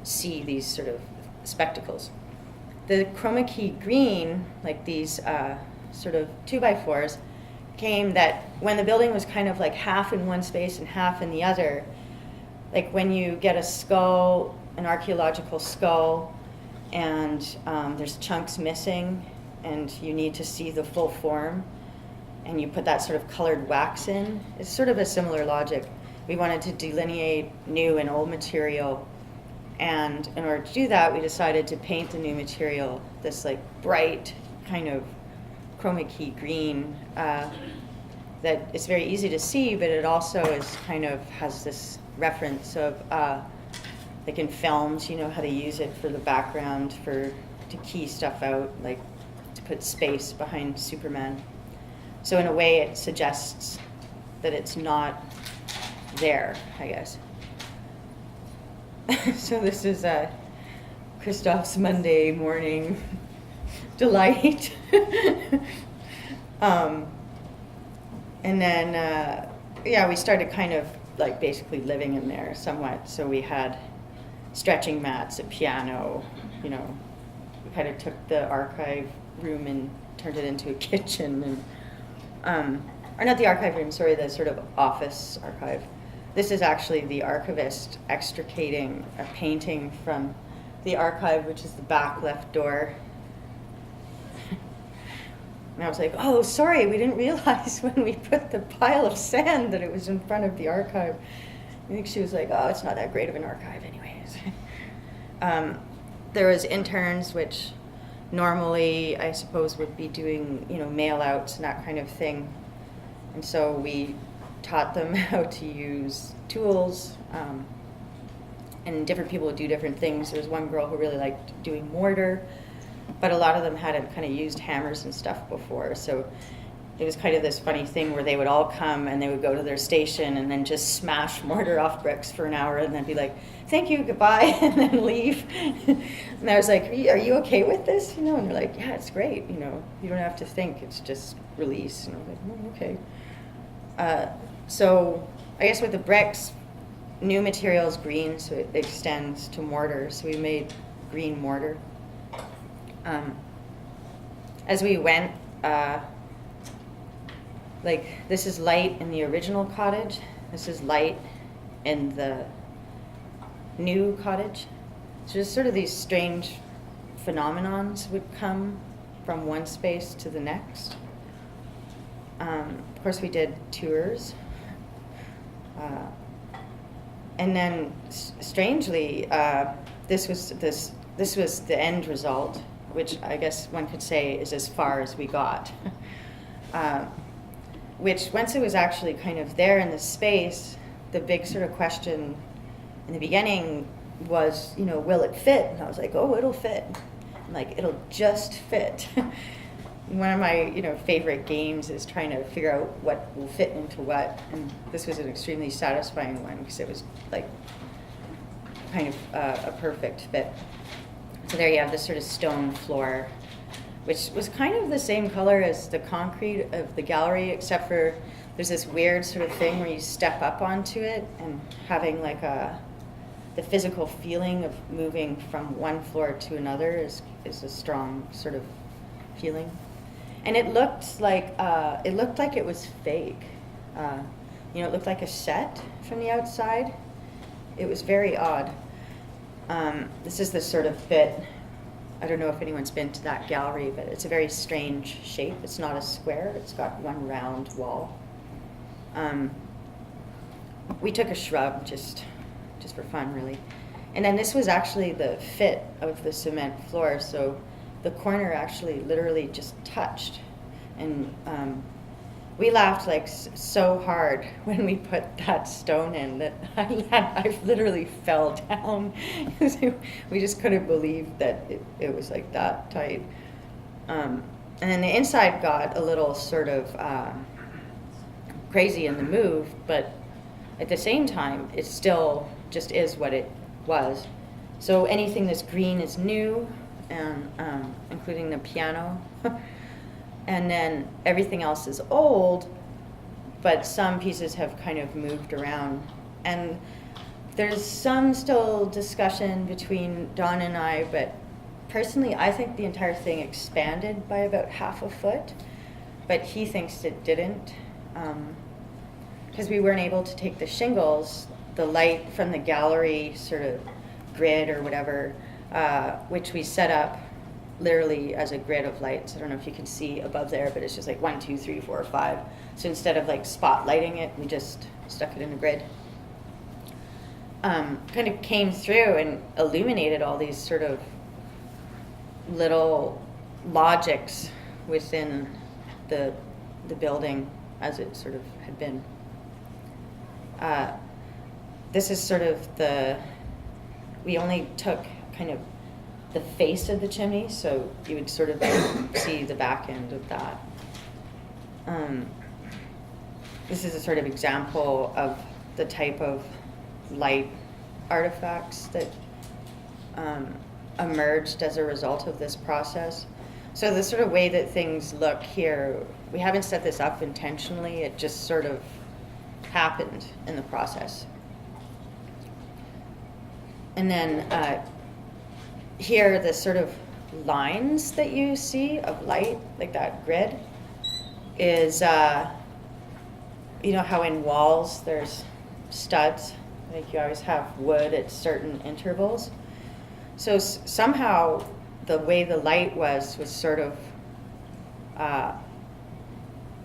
see these sort of spectacles. The chroma key green, like these sort of 2x4s, came that when the building was kind of like half in one space and half in the other, like when you get a skull, an archaeological skull, and there's chunks missing, and you need to see the full form, and you put that sort of colored wax in, it's sort of a similar logic. We wanted to delineate new and old material, and in order to do that, we decided to paint the new material this like bright kind of chroma key green that it's very easy to see, but it also is kind of has this reference of like in films, how they use it for the background to key stuff out, like to put space behind Superman. So in a way, it suggests that it's not there, I guess. So this is Christof's Monday morning delight. And then, we started kind of like basically living in there somewhat. So we had stretching mats, a piano, we kind of took the archive room and turned it into a kitchen. And, or not the archive room, sorry, the sort of office archive. This is actually the archivist extricating a painting from the archive, which is the back left door. And I was like, oh, sorry, we didn't realize when we put the pile of sand that it was in front of the archive. I think she was like, oh, it's not that great of an archive anyways. There was interns, which normally I suppose would be doing, mail outs and that kind of thing. And so we taught them how to use tools, and different people would do different things. There was one girl who really liked doing mortar, but a lot of them hadn't kind of used hammers and stuff before. So it was kind of this funny thing where they would all come and they would go to their station and then just smash mortar off bricks for an hour and then be like, thank you, goodbye, and then leave. And I was like, are you okay with this? And they're like, yeah, it's great. You don't have to think, it's just release. And I was like, okay. So I guess with the bricks, new materials green, so it extends to mortar. So we made green mortar. As we went, like this is light in the original cottage. This is light in the new cottage. So just sort of these strange phenomenons would come from one space to the next. Of course, we did tours. And then, strangely, this was the end result, which I guess one could say is as far as we got. Which, once it was actually kind of there in the space, the big sort of question in the beginning was, will it fit? And I was like, oh, it'll fit. I'm like, it'll just fit. One of my, favorite games is trying to figure out what will fit into what. And this was an extremely satisfying one because it was like kind of a perfect fit. So there you have this sort of stone floor, which was kind of the same color as the concrete of the gallery, except for there's this weird sort of thing where you step up onto it and having like the physical feeling of moving from one floor to another is a strong sort of feeling. And it looked like it was fake. It looked like a set from the outside. It was very odd. This is the sort of bit. I don't know if anyone's been to that gallery, but it's a very strange shape. It's not a square. It's got one round wall. We took a shrub just for fun, really. And then this was actually the fit of the cement floor. So the corner actually literally just touched. And we laughed like so hard when we put that stone in that I literally fell down. We just couldn't believe that it was like that tight. And then the inside got a little sort of crazy in the move, but at the same time, it still just is what it was. So anything that's green is new, and including the piano. And then everything else is old, but some pieces have kind of moved around. And there's some still discussion between Don and I, but personally I think the entire thing expanded by about half a foot, but he thinks it didn't. Because we weren't able to take the shingles, the light from the gallery sort of grid or whatever, which we set up literally as a grid of lights. I don't know if you can see above there, but it's just like 1, 2, 3, 4, 5. So instead of like spotlighting it, we just stuck it in a grid. Kind of came through and illuminated all these sort of little logics within the building as it sort of had been. This is sort of we only took kind of the face of the chimney, so you would sort of see the back end of that. This is a sort of example of the type of light artifacts that emerged as a result of this process. So the sort of way that things look here, we haven't set this up intentionally, it just sort of happened in the process. And then here, the sort of lines that you see of light, like that grid, is, how in walls there's studs, like you always have wood at certain intervals. So somehow the way the light was sort of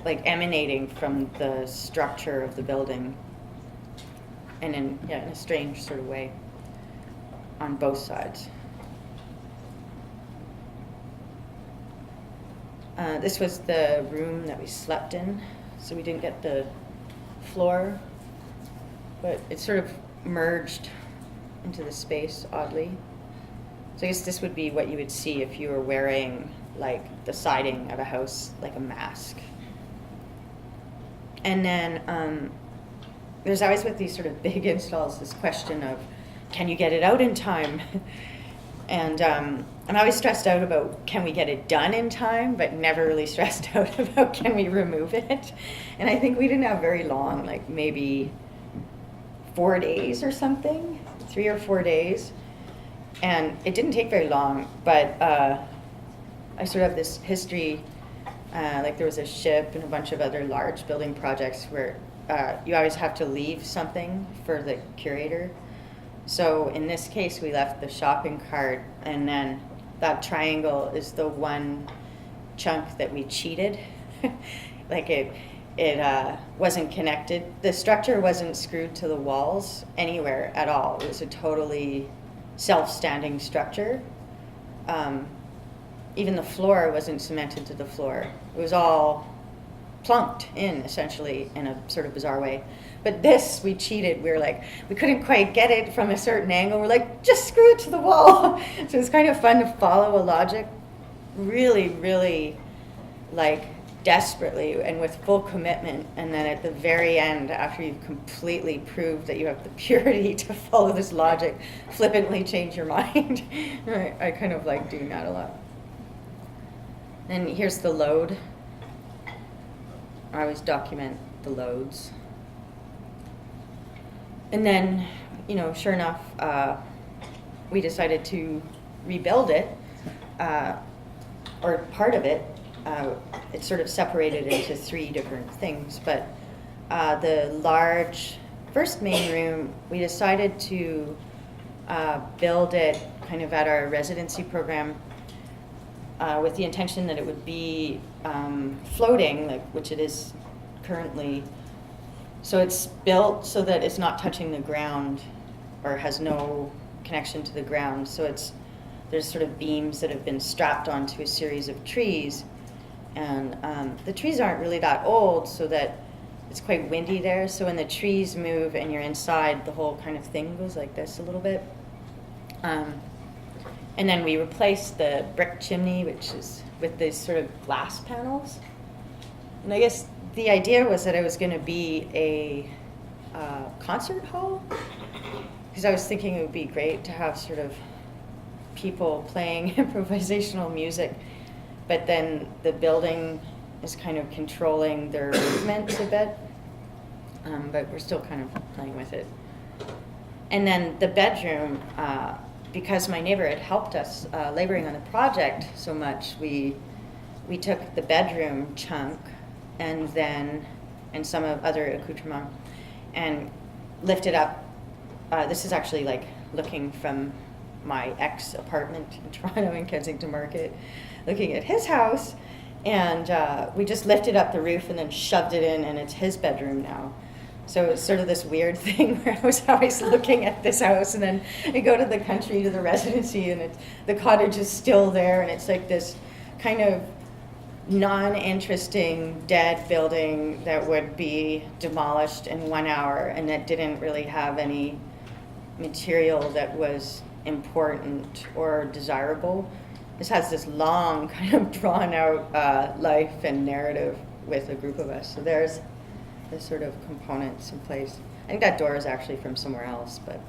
like emanating from the structure of the building, and in a strange sort of way on both sides. This was the room that we slept in, so we didn't get the floor, but it sort of merged into the space oddly. So I guess this would be what you would see if you were wearing like the siding of a house, like a mask. And then there's always with these sort of big installs this question of, can you get it out in time? And I'm always stressed out about can we get it done in time, but never really stressed out about can we remove it. And I think we didn't have very long, like maybe 4 days or something, 3 or 4 days. And it didn't take very long, but I sort of have this history, like there was a ship and a bunch of other large building projects where you always have to leave something for the curator. So in this case, we left the shopping cart, and then that triangle is the one chunk that we cheated. Like it wasn't connected. The structure wasn't screwed to the walls anywhere at all. It was a totally self-standing structure. Even the floor wasn't cemented to the floor. It was all plunked in, essentially, in a sort of bizarre way. But this, we cheated. We were like, we couldn't quite get it from a certain angle. We're like, just screw it to the wall. So it's kind of fun to follow a logic really, really, like, desperately and with full commitment. And then at the very end, after you've completely proved that you have the purity to follow this logic, flippantly change your mind. I kind of like doing that a lot. And here's the load. I always document the loads. And then, sure enough, we decided to rebuild it, or part of it. It's sort of separated into 3 different things. But the large first main room, we decided to build it kind of at our residency program with the intention that it would be floating, which it is currently. So it's built so that it's not touching the ground or has no connection to the ground. So there's sort of beams that have been strapped onto a series of trees. And the trees aren't really that old, so that it's quite windy there. So when the trees move and you're inside, the whole kind of thing goes like this a little bit. And then we replaced the brick chimney, which is with these sort of glass panels. And I guess the idea was that it was going to be a concert hall, because I was thinking it would be great to have sort of people playing improvisational music, but then the building is kind of controlling their movements a bit, but we're still kind of playing with it. And then the bedroom, because my neighbor had helped us laboring on the project so much, we took the bedroom chunk and some of other accoutrements and lifted up. This is actually like looking from my ex apartment in Toronto in Kensington Market, looking at his house, and we just lifted up the roof and then shoved it in, and it's his bedroom now. So it's sort of this weird thing where I was always looking at this house, and then I go to the country, to the residency, and the cottage is still there, and it's like this kind of non-interesting dead building that would be demolished in 1 hour, and that didn't really have any material that was important or desirable. This has this long kind of drawn out life and narrative with a group of us. So there's the sort of components in place. I think that door is actually from somewhere else, but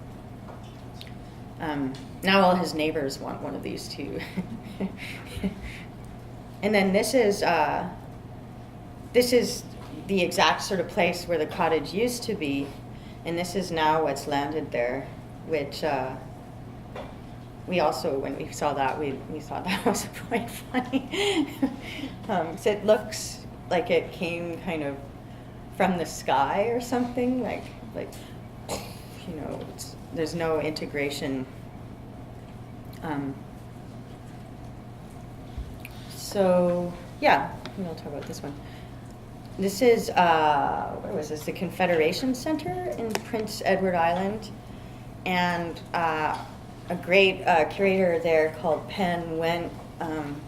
now all his neighbors want one of these too. And then this is the exact sort of place where the cottage used to be, and this is now what's landed there, which we also, when we saw that, we thought that was quite funny. So it looks like it came kind of from the sky or something, like there's no integration. So yeah, we'll talk about this one. This is where was this? The Confederation Center in Prince Edward Island, and a great curator there called Penn Went,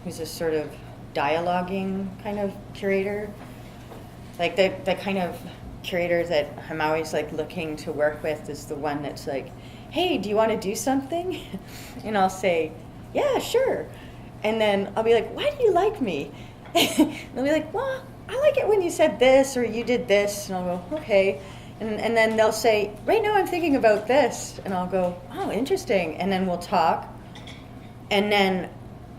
who's a sort of dialoguing kind of curator. Like the kind of curator that I'm always like looking to work with is the one that's like, hey, do you want to do something? And I'll say, yeah, sure. And then I'll be like, why do you like me? And they'll be like, well, I like it when you said this or you did this. And I'll go, okay. And then they'll say, right now I'm thinking about this. And I'll go, oh, interesting. And then we'll talk. And then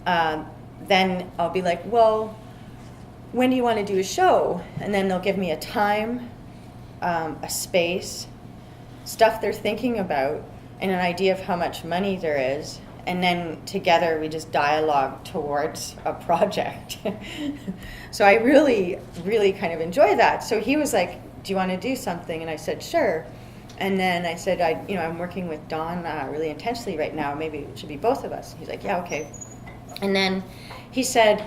I'll be like, well, when do you want to do a show? And then they'll give me a time, a space, stuff they're thinking about and an idea of how much money there is, and then together we just dialogue towards a project. So I really, really kind of enjoy that. So he was like, do you want to do something? And I said, sure. And then I said, I'm working with Dawn really intensely right now. Maybe it should be both of us. He's like, yeah, okay. And then he said,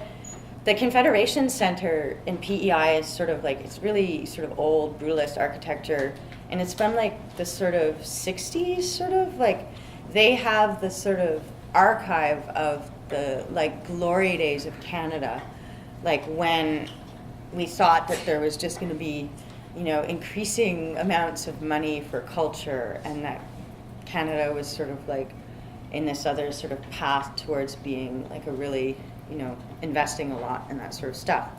the Confederation Center in PEI is sort of like, it's really sort of old brutalist architecture, and it's from like the sort of 60s, sort of like, they have the sort of archive of the like glory days of Canada, like when we thought that there was just going to be, increasing amounts of money for culture, and that Canada was sort of like in this other sort of path towards being like a really, investing a lot in that sort of stuff.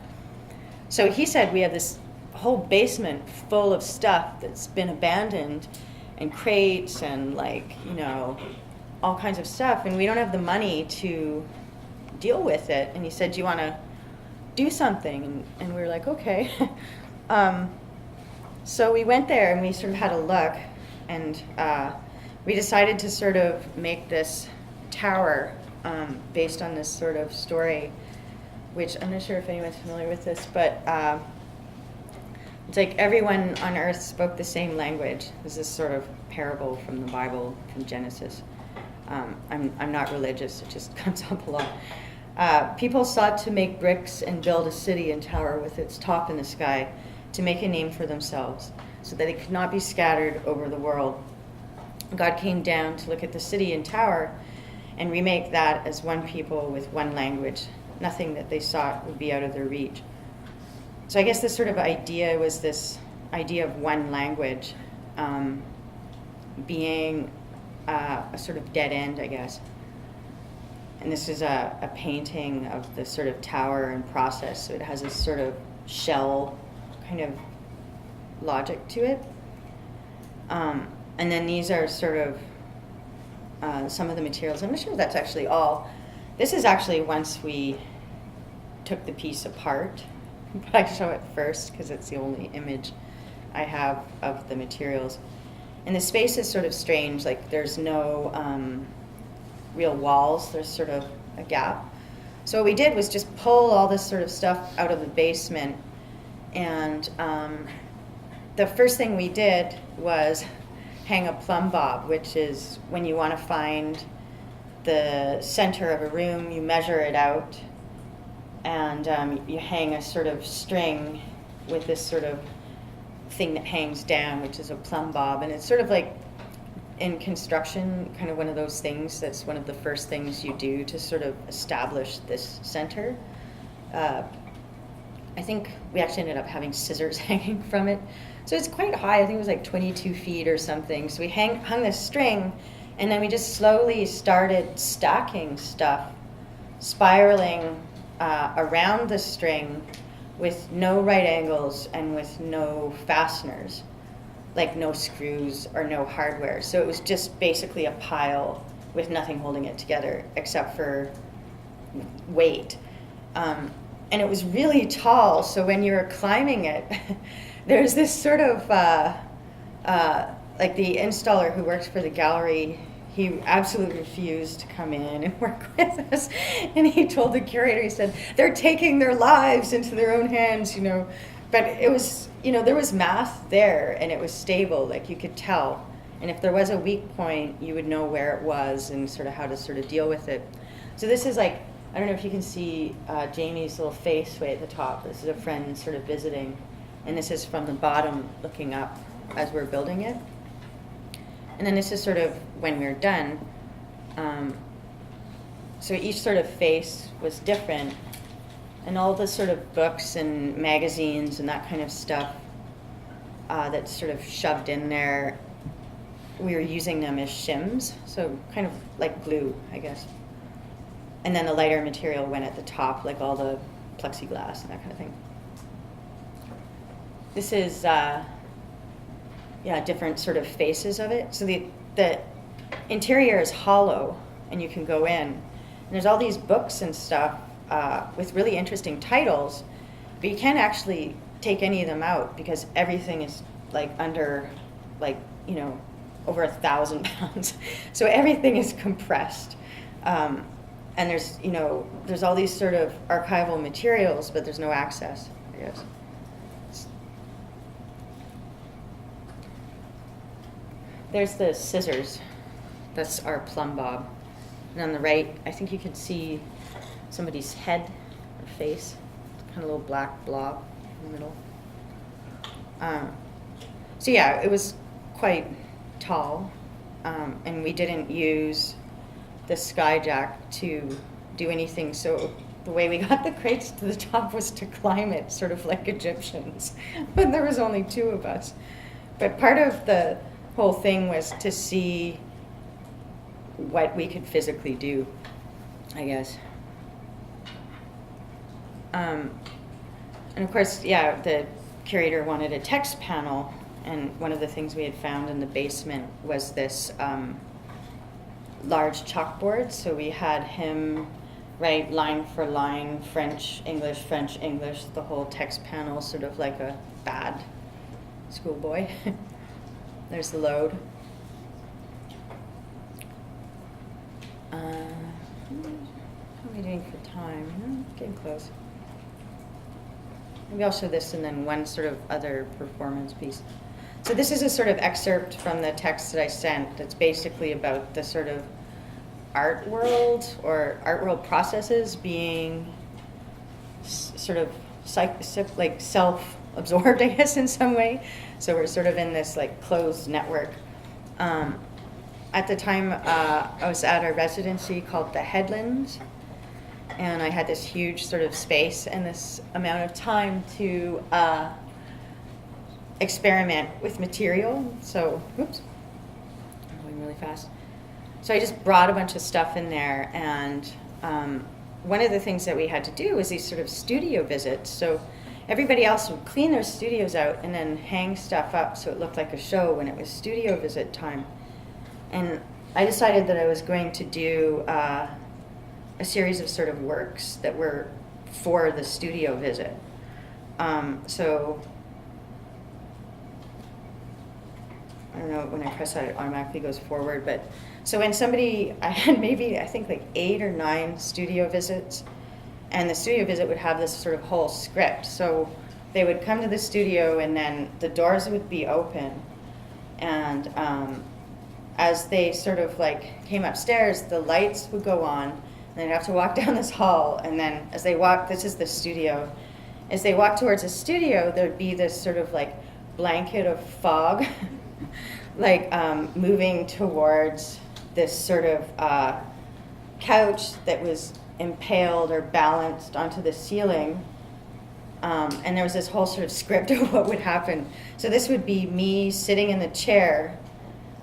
So he said we have this whole basement full of stuff that's been abandoned, and crates and like, all kinds of stuff, and we don't have the money to deal with it. And he said, do you want to do something? And we were like, okay. So we went there and we sort of had a look, and we decided to sort of make this tower based on this sort of story, which I'm not sure if anyone's familiar with this, but it's like everyone on earth spoke the same language. This is sort of parable from the Bible, from Genesis. I'm not religious, it just comes up a lot. People sought to make bricks and build a city and tower with its top in the sky to make a name for themselves, so that it could not be scattered over the world. God came down to look at the city and tower and remake that as one people with one language. Nothing that they sought would be out of their reach. So I guess this sort of idea was this idea of one language being a sort of dead end, I guess. And this is a painting of the sort of tower and process. So it has this sort of shell kind of logic to it. And then these are sort of some of the materials. I'm not sure if that's actually all. This is actually once we took the piece apart, but I show it first because it's the only image I have of the materials. And the space is sort of strange, like there's no real walls, there's sort of a gap. So what we did was just pull all this sort of stuff out of the basement, and the first thing we did was hang a plumb bob, which is when you want to find the center of a room, you measure it out, and you hang a sort of string with this sort of thing that hangs down, which is a plumb bob. And it's sort of like in construction, kind of one of those things that's one of the first things you do to sort of establish this center. I think we actually ended up having scissors hanging from it. So it's quite high. I think it was like 22 feet or something. So we hung this string, and then we just slowly started stacking stuff, spiraling around the string with no right angles and with no fasteners, like no screws or no hardware. So it was just basically a pile with nothing holding it together except for weight. And it was really tall, so when you were climbing it, there's this sort of, like the installer who works for the gallery, he absolutely refused to come in and work with us. And he told the curator, he said, they're taking their lives into their own hands, But it was, there was math there, and it was stable, like you could tell. And if there was a weak point, you would know where it was and sort of how to sort of deal with it. So this is like, I don't know if you can see Jamie's little face way at the top. This is a friend sort of visiting. And this is from the bottom looking up as we're building it. And then this is sort of when we're done. So each sort of face was different. And all the sort of books and magazines and that kind of stuff that's sort of shoved in there, we were using them as shims. So kind of like glue, I guess. And then the lighter material went at the top, like all the plexiglass and that kind of thing. This is, different sort of faces of it. So the interior is hollow, and you can go in. And there's all these books and stuff with really interesting titles, but you can't actually take any of them out because everything is like under like you know, over 1,000 pounds. So everything is compressed. And there's, you know, there's all these sort of archival materials, but there's no access, I guess. There's the scissors. That's our plumb bob. And on the right, I think you can see somebody's head or face. Kind of a little black blob in the middle. So yeah, it was quite tall. And we didn't use the skyjack to do anything. So the way we got the crates to the top was to climb it, sort of like Egyptians. But there was only 2 of us. But part of the whole thing was to see what we could physically do, I guess. And of course, yeah, the curator wanted a text panel, and one of the things we had found in the basement was this large chalkboard. So we had him write line for line, French, English, the whole text panel, sort of like a bad schoolboy. There's the load. How are we doing for time? Getting close. Maybe I'll show this and then one sort of other performance piece. So this is a sort of excerpt from the text that I sent that's basically about the sort of art world or art world processes being sort of like self-absorbed, I guess, in some way. So we're sort of in this like closed network. At the time, I was at a residency called the Headlands, and I had this huge sort of space and this amount of time to experiment with material. So, oops, I'm going really fast. So I just brought a bunch of stuff in there, and one of the things that we had to do was these sort of studio visits. So everybody else would clean their studios out and then hang stuff up so it looked like a show when it was studio visit time. And I decided that I was going to do a series of sort of works that were for the studio visit. So I don't know, when I press that, it automatically goes forward. But so when somebody, I had maybe, I think like 8 or 9 studio visits, and the studio visit would have this sort of whole script. So they would come to the studio, and then the doors would be open, and as they sort of like came upstairs, the lights would go on, and they'd have to walk down this hall, and then as they walk, this is the studio, as they walk towards the studio, there'd be this sort of like blanket of fog, like moving towards this sort of couch that was impaled or balanced onto the ceiling. And there was this whole sort of script of what would happen. So this would be me sitting in the chair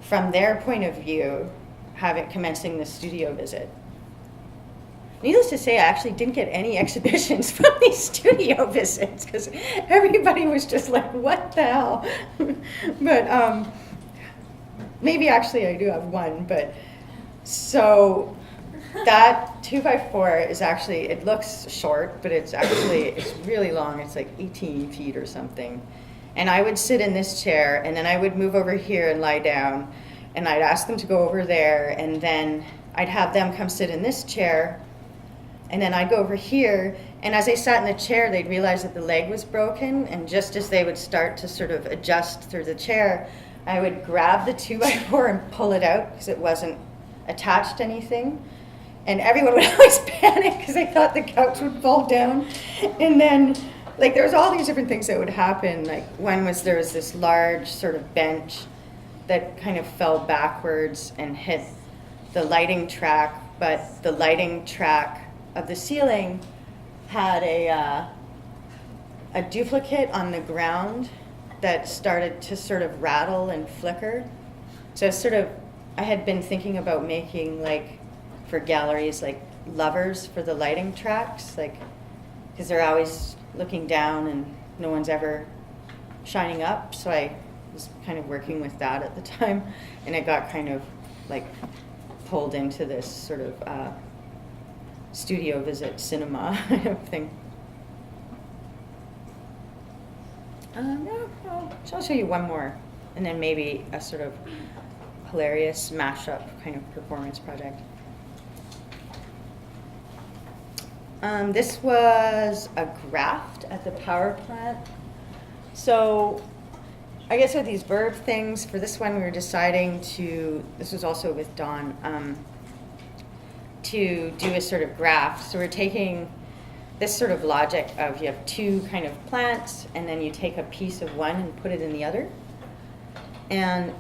from their point of view, commencing the studio visit. Needless to say, I actually didn't get any exhibitions from these studio visits because everybody was just like, what the hell? But maybe actually I do have one. But so that 2x4 is actually, it looks short, but it's really long. It's like 18 feet or something. And I would sit in this chair, and then I would move over here and lie down, and I'd ask them to go over there, and then I'd have them come sit in this chair, and then I'd go over here, and as I sat in the chair, they'd realize that the leg was broken, and just as they would start to sort of adjust through the chair, I would grab the 2x4 and pull it out, because it wasn't attached to anything. And everyone would always panic because they thought the couch would fall down. And then, like, there was all these different things that would happen. Like, one was there was this large sort of bench that kind of fell backwards and hit the lighting track, but the lighting track of the ceiling had a duplicate on the ground that started to sort of rattle and flicker. So I had been thinking about making, like, for galleries, like levers for the lighting tracks, like, because they're always looking down and no one's ever shining up. So I was kind of working with that at the time, and it got kind of like pulled into this sort of studio visit cinema kind of thing. So I'll show you one more. and then maybe a sort of hilarious mashup kind of performance project. This was a graft at the power plant. So I guess with these verb things, for this one we were deciding to, this was also with Dawn, to do a sort of graft. So we're taking this sort of logic of you have two kind of plants, and then you take a piece of one and put it in the other. And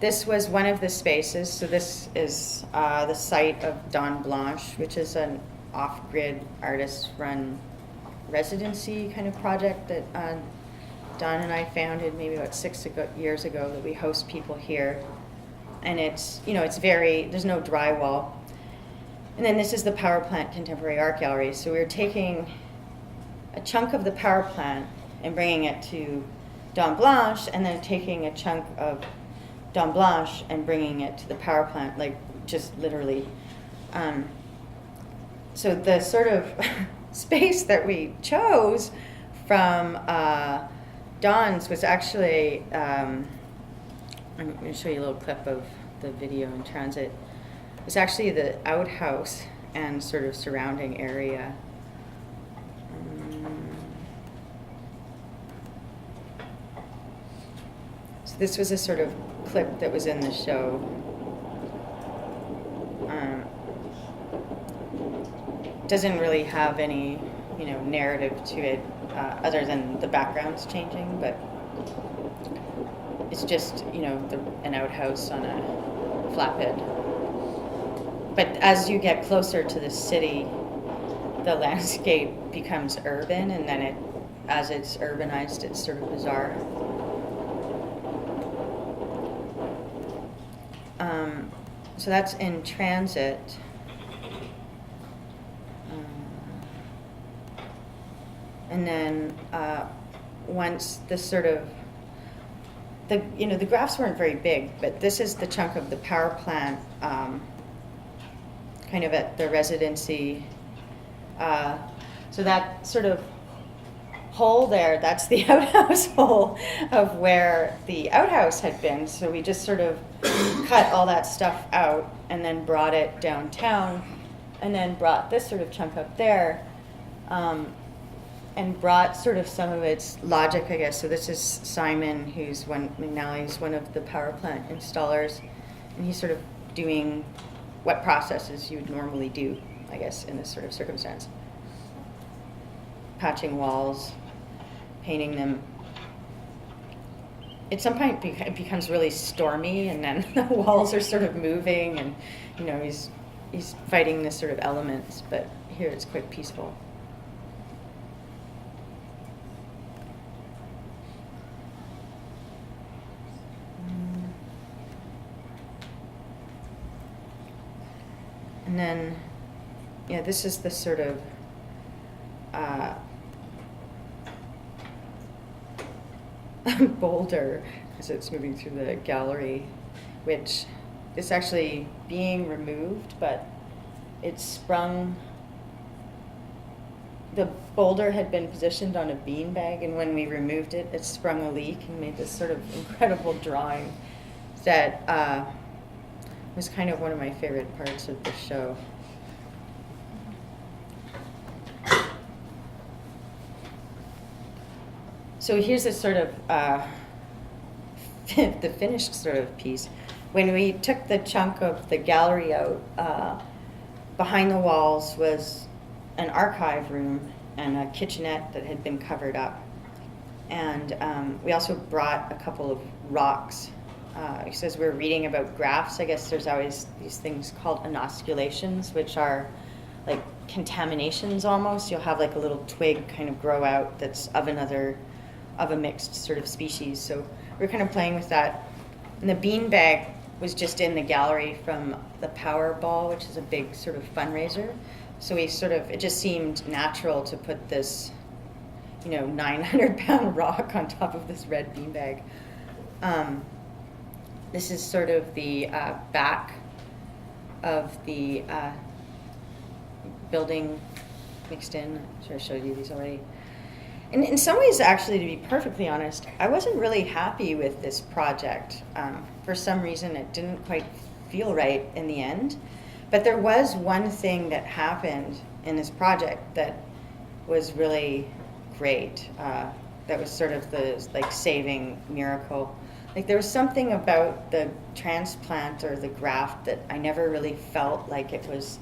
this was one of the spaces. So this is the site of Dawn Blanche, which is an off-grid artist-run residency kind of project that Don and I founded maybe about 6 years ago, that we host people here. And it's, it's very, there's no drywall. And then this is the Power Plant Contemporary Art Gallery. So we're taking a chunk of the power plant and bringing it to Dawn Blanche, and then taking a chunk of Dawn Blanche and bringing it to the power plant, like just literally. So the sort of space that we chose from Dawn's was actually, I'm going to show you a little clip of the video in transit. It's actually the outhouse and sort of surrounding area. So this was a sort of clip that was in the show. Doesn't really have any, narrative to it other than the background's changing, but it's just, an outhouse on a flatbed. But as you get closer to the city, the landscape becomes urban, and then as it's urbanized, it's sort of bizarre. So that's in transit. And then once this sort of, the graphs weren't very big, but this is the chunk of the power plant, kind of at the residency. So that sort of hole there, that's the outhouse hole of where the outhouse had been. So we just sort of cut all that stuff out and then brought it downtown, and then brought this sort of chunk up there, and brought sort of some of its logic, I guess. So this is Simon, who's McNally's one of the power plant installers, and he's sort of doing what processes you would normally do, I guess, in this sort of circumstance. Patching walls, painting them. At some point it becomes really stormy, and then the walls are sort of moving, and he's fighting this sort of elements, but here it's quite peaceful. And then, this is the sort of boulder, as it's moving through the gallery, which is actually being removed, but it sprung. The boulder had been positioned on a beanbag, and when we removed it, it sprung a leak and made this sort of incredible drawing that was kind of one of my favorite parts of the show. So here's a sort of the finished sort of piece. When we took the chunk of the gallery out, behind the walls was an archive room and a kitchenette that had been covered up. And we also brought a couple of rocks. As we're reading about graphs, I guess there's always these things called inosculations, which are like contaminations almost. You'll have like a little twig kind of grow out that's of a mixed sort of species. So we're kind of playing with that. And the beanbag was just in the gallery from the Powerball, which is a big sort of fundraiser. So it just seemed natural to put this, 900-pound rock on top of this red beanbag. This is sort of the back of the building mixed in. I'm sure I showed you these already. In some ways, actually, to be perfectly honest, I wasn't really happy with this project. For some reason, it didn't quite feel right in the end. But there was one thing that happened in this project that was really great. That was sort of the like saving miracle. Like there was something about the transplant or the graft that I never really felt like it was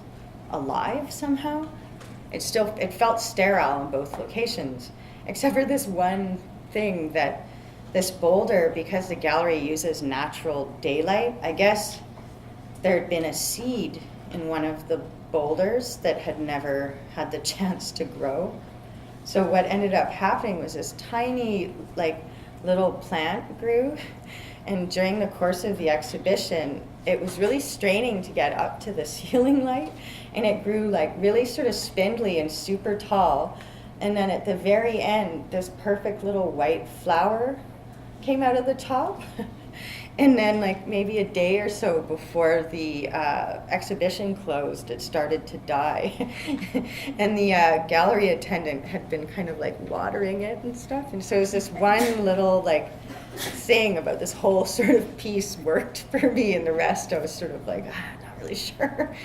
alive somehow. It felt sterile in both locations, except for this one thing that this boulder, because the gallery uses natural daylight, I guess there had been a seed in one of the boulders that had never had the chance to grow. So what ended up happening was this tiny, like, little plant grew, and during the course of the exhibition, it was really straining to get up to the ceiling light, and it grew like really sort of spindly and super tall. And then at the very end, this perfect little white flower came out of the top. And then like maybe a day or so before the exhibition closed, it started to die. And the gallery attendant had been kind of like watering it and stuff. And so it was this one little like thing about this whole sort of piece worked for me, and the rest I was sort of like, not really sure.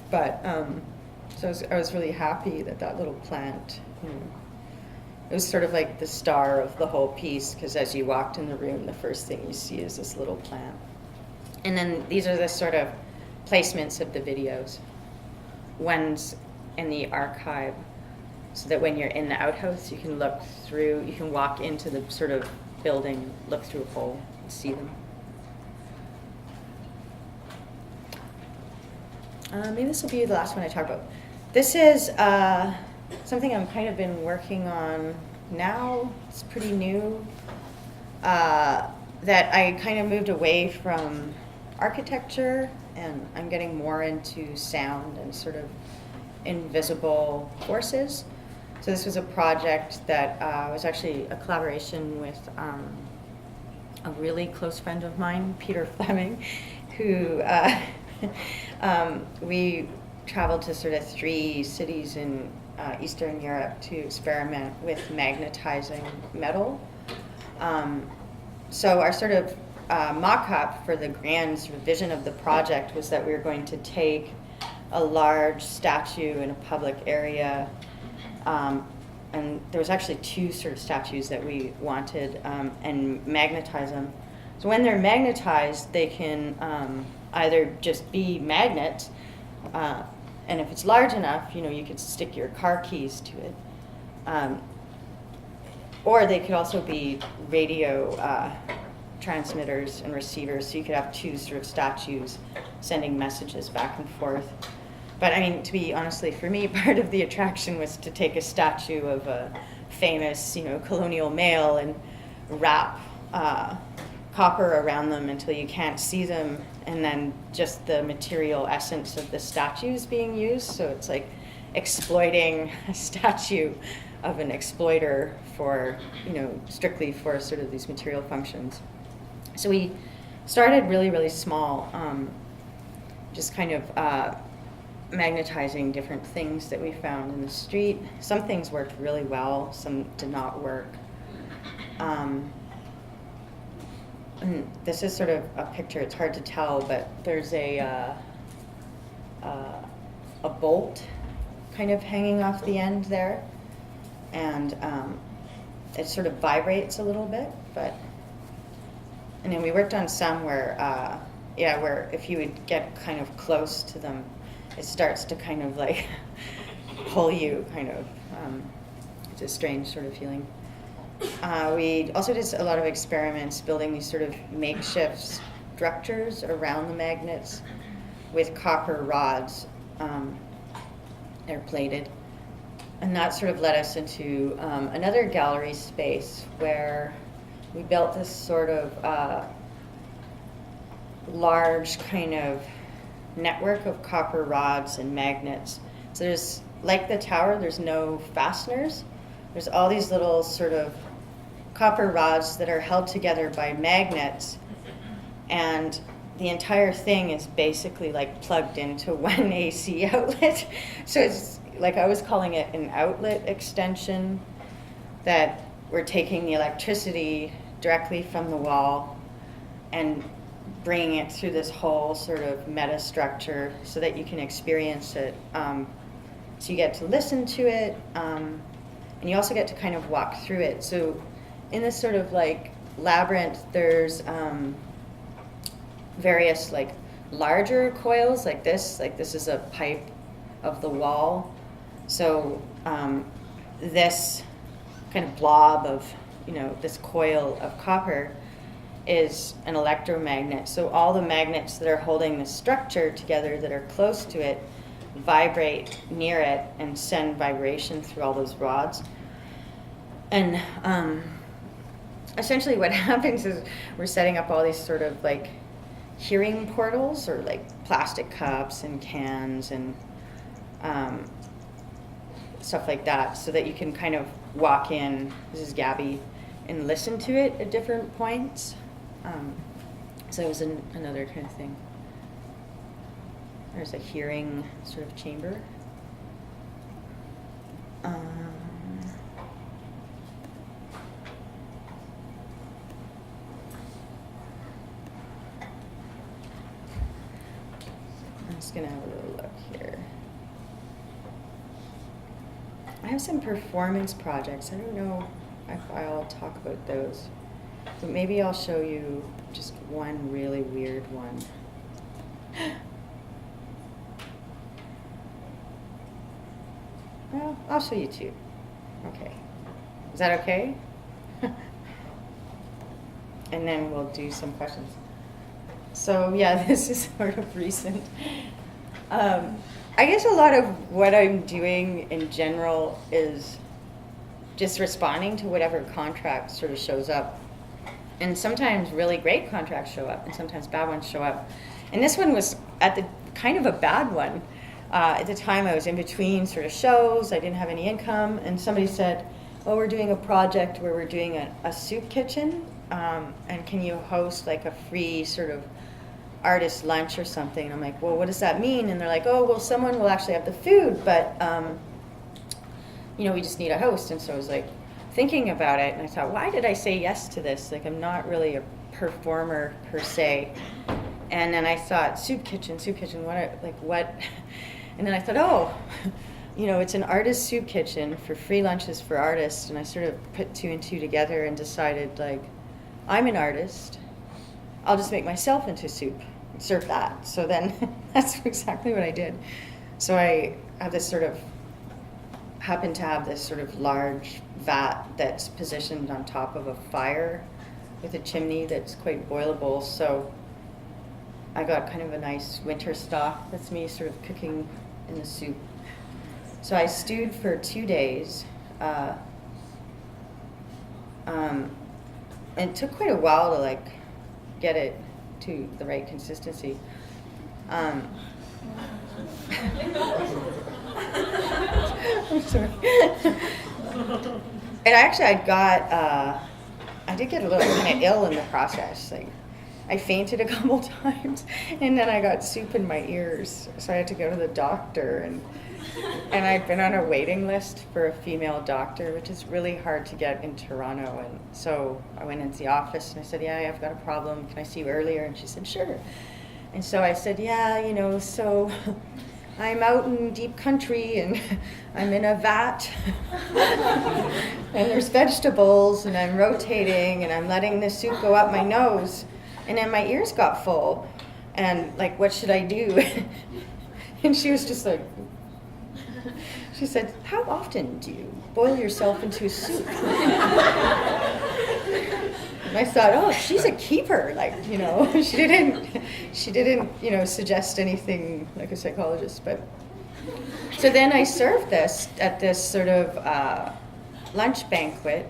But so I was really happy that that little plant, it was sort of like the star of the whole piece, because as you walked in the room, the first thing you see is this little plant. And then these are the sort of placements of the videos. One's in the archive, so that when you're in the outhouse, you can look through, you can walk into the sort of building, look through a hole, and see them. Maybe this will be the last one I talk about. This is something I've kind of been working on now. It's pretty new. That I kind of moved away from architecture, and I'm getting more into sound and sort of invisible forces. So this was a project that was actually a collaboration with a really close friend of mine, Peter Fleming, who we traveled to sort of 3 cities in Eastern Europe to experiment with magnetizing metal. So our sort of mock-up for the grand sort of vision of the project was that we were going to take a large statue in a public area, and there was actually 2 sort of statues that we wanted, and magnetize them. So when they're magnetized, they can either just be magnets, and if it's large enough, you could stick your car keys to it. Or they could also be radio transmitters and receivers, so you could have 2 sort of statues sending messages back and forth. But I mean, to be honestly, for me, part of the attraction was to take a statue of a famous, colonial male and wrap copper around them until you can't see them, and then just the material essence of the statues being used. So it's like exploiting a statue of an exploiter for, strictly for sort of these material functions. So we started really, really small, just kind of magnetizing different things that we found in the street. Some things worked really well, some did not work. And this is sort of a picture, it's hard to tell, but there's a bolt kind of hanging off the end there, and it sort of vibrates a little bit, and then we worked on some where, where if you would get kind of close to them, it starts to kind of like pull you, kind of. It's a strange sort of feeling. We also did a lot of experiments building these sort of makeshift structures around the magnets with copper rods. They're plated. And that sort of led us into another gallery space where we built this sort of large kind of network of copper rods and magnets. So there's, like the tower, there's no fasteners. There's all these little sort of copper rods that are held together by magnets, and the entire thing is basically like plugged into one AC outlet. So it's like, I was calling it an outlet extension. that we're taking the electricity directly from the wall and bringing it through this whole sort of meta structure so that you can experience it. So you get to listen to it, and you also get to kind of walk through it. So in this sort of like labyrinth, there's various like larger coils like this is a pipe of the wall. So this kind of blob of, this coil of copper is an electromagnet. So all the magnets that are holding the structure together that are close to it vibrate near it and send vibration through all those rods. And essentially what happens is we're setting up all these sort of like hearing portals, or like plastic cups and cans and stuff like that, so that you can kind of walk in, this is Gabby, and listen to it at different points. So it was another kind of thing. There's a hearing sort of chamber. I'm just gonna have a little look here. I have some performance projects. I don't know if I'll talk about those, but maybe I'll show you just one really weird one. Well, I'll show you two. Okay. Is that okay? And then we'll do some questions. So yeah, this is sort of recent. I guess a lot of what I'm doing in general is just responding to whatever contract sort of shows up. And sometimes really great contracts show up, and sometimes bad ones show up. And this one was at the kind of a bad one. At the time I was in between sort of shows, I didn't have any income, and somebody said, oh, we're doing a project where we're doing a soup kitchen, and can you host like a free sort of artist lunch or something? And I'm like, well, what does that mean? And they're like, oh, well, someone will actually have the food, but we just need a host. And so I was like thinking about it, and I thought, why did I say yes to this? Like, I'm not really a performer per se. And then I thought, soup kitchen, what? And then I thought, oh, it's an artist soup kitchen for free lunches for artists. And I sort of put two and two together and decided, like, I'm an artist. I'll just make myself into soup and serve that. So then that's exactly what I did. So I have happen to have this sort of large vat that's positioned on top of a fire with a chimney that's quite boilable. So I got kind of a nice winter stock. That's me sort of cooking in the soup. So I stewed for 2 days. And it took quite a while to like get it to the right consistency. I'm sorry. And actually I did get a little kind of ill in the process. Like, I fainted a couple times, and then I got soup in my ears, so I had to go to the doctor, and I'd been on a waiting list for a female doctor, which is really hard to get in Toronto. And so I went into the office and I said, yeah, I've got a problem. Can I see you earlier? And she said, sure. And so I said, yeah, so I'm out in deep country and I'm in a vat and there's vegetables and I'm rotating and I'm letting the soup go up my nose. And then my ears got full, and like, what should I do? And she was just like, she said, how often do you boil yourself into soup? And I thought, oh, she's a keeper. Like, she didn't, suggest anything like a psychologist. But so then I served this at this sort of lunch banquet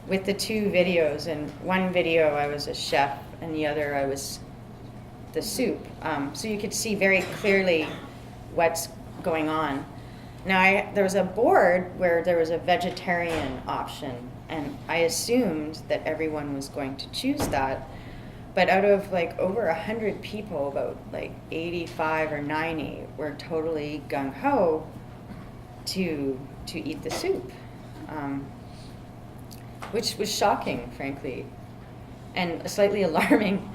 with the two videos. And one video I was a chef, and the other I was the soup. So you could see very clearly what's going on. Now, there was a board where there was a vegetarian option, and I assumed that everyone was going to choose that. But out of like over 100 people, about like 85 or 90 were totally gung-ho to eat the soup. which was shocking, frankly, and slightly alarming.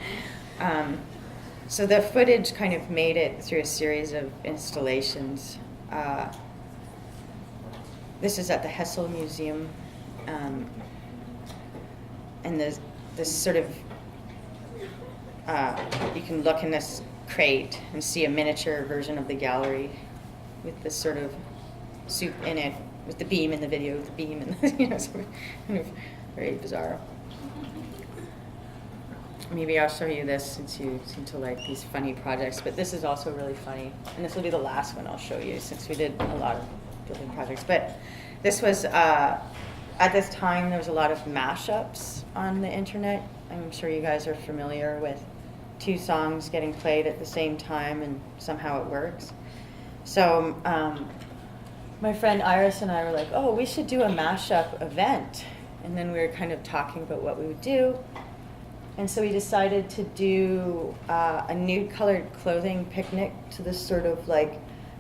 So the footage kind of made it through a series of installations. This is at the Hessel Museum, and this sort of, you can look in this crate and see a miniature version of the gallery with this sort of soup in it, with the beam in the video, with the beam and sort of kind of very bizarre. Maybe I'll show you this since you seem to like these funny projects, but this is also really funny, and this will be the last one I'll show you since we did a lot of building projects. But this was, at this time, there was a lot of mashups on the internet. I'm sure you guys are familiar with 2 songs getting played at the same time and somehow it works. So my friend Iris and I were like, oh, we should do a mashup event. And then we were kind of talking about what we would do. And so we decided to do a nude colored clothing picnic to this sort of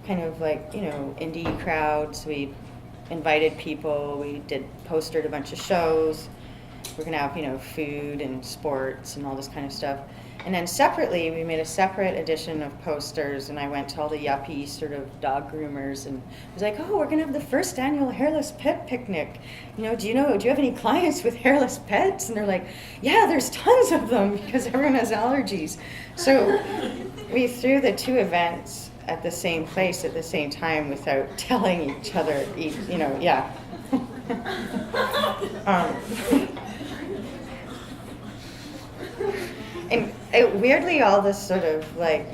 indie crowd. So we invited people, we postered a bunch of shows. We're gonna have, food and sports and all this kind of stuff. And then separately, we made a separate edition of posters, and I went to all the yuppie sort of dog groomers and was like, oh, we're gonna have the first annual hairless pet picnic. Do you have any clients with hairless pets? And they're like, yeah, there's tons of them because everyone has allergies. So we threw the 2 events at the same place at the same time without telling each other, yeah. And weirdly, all this sort of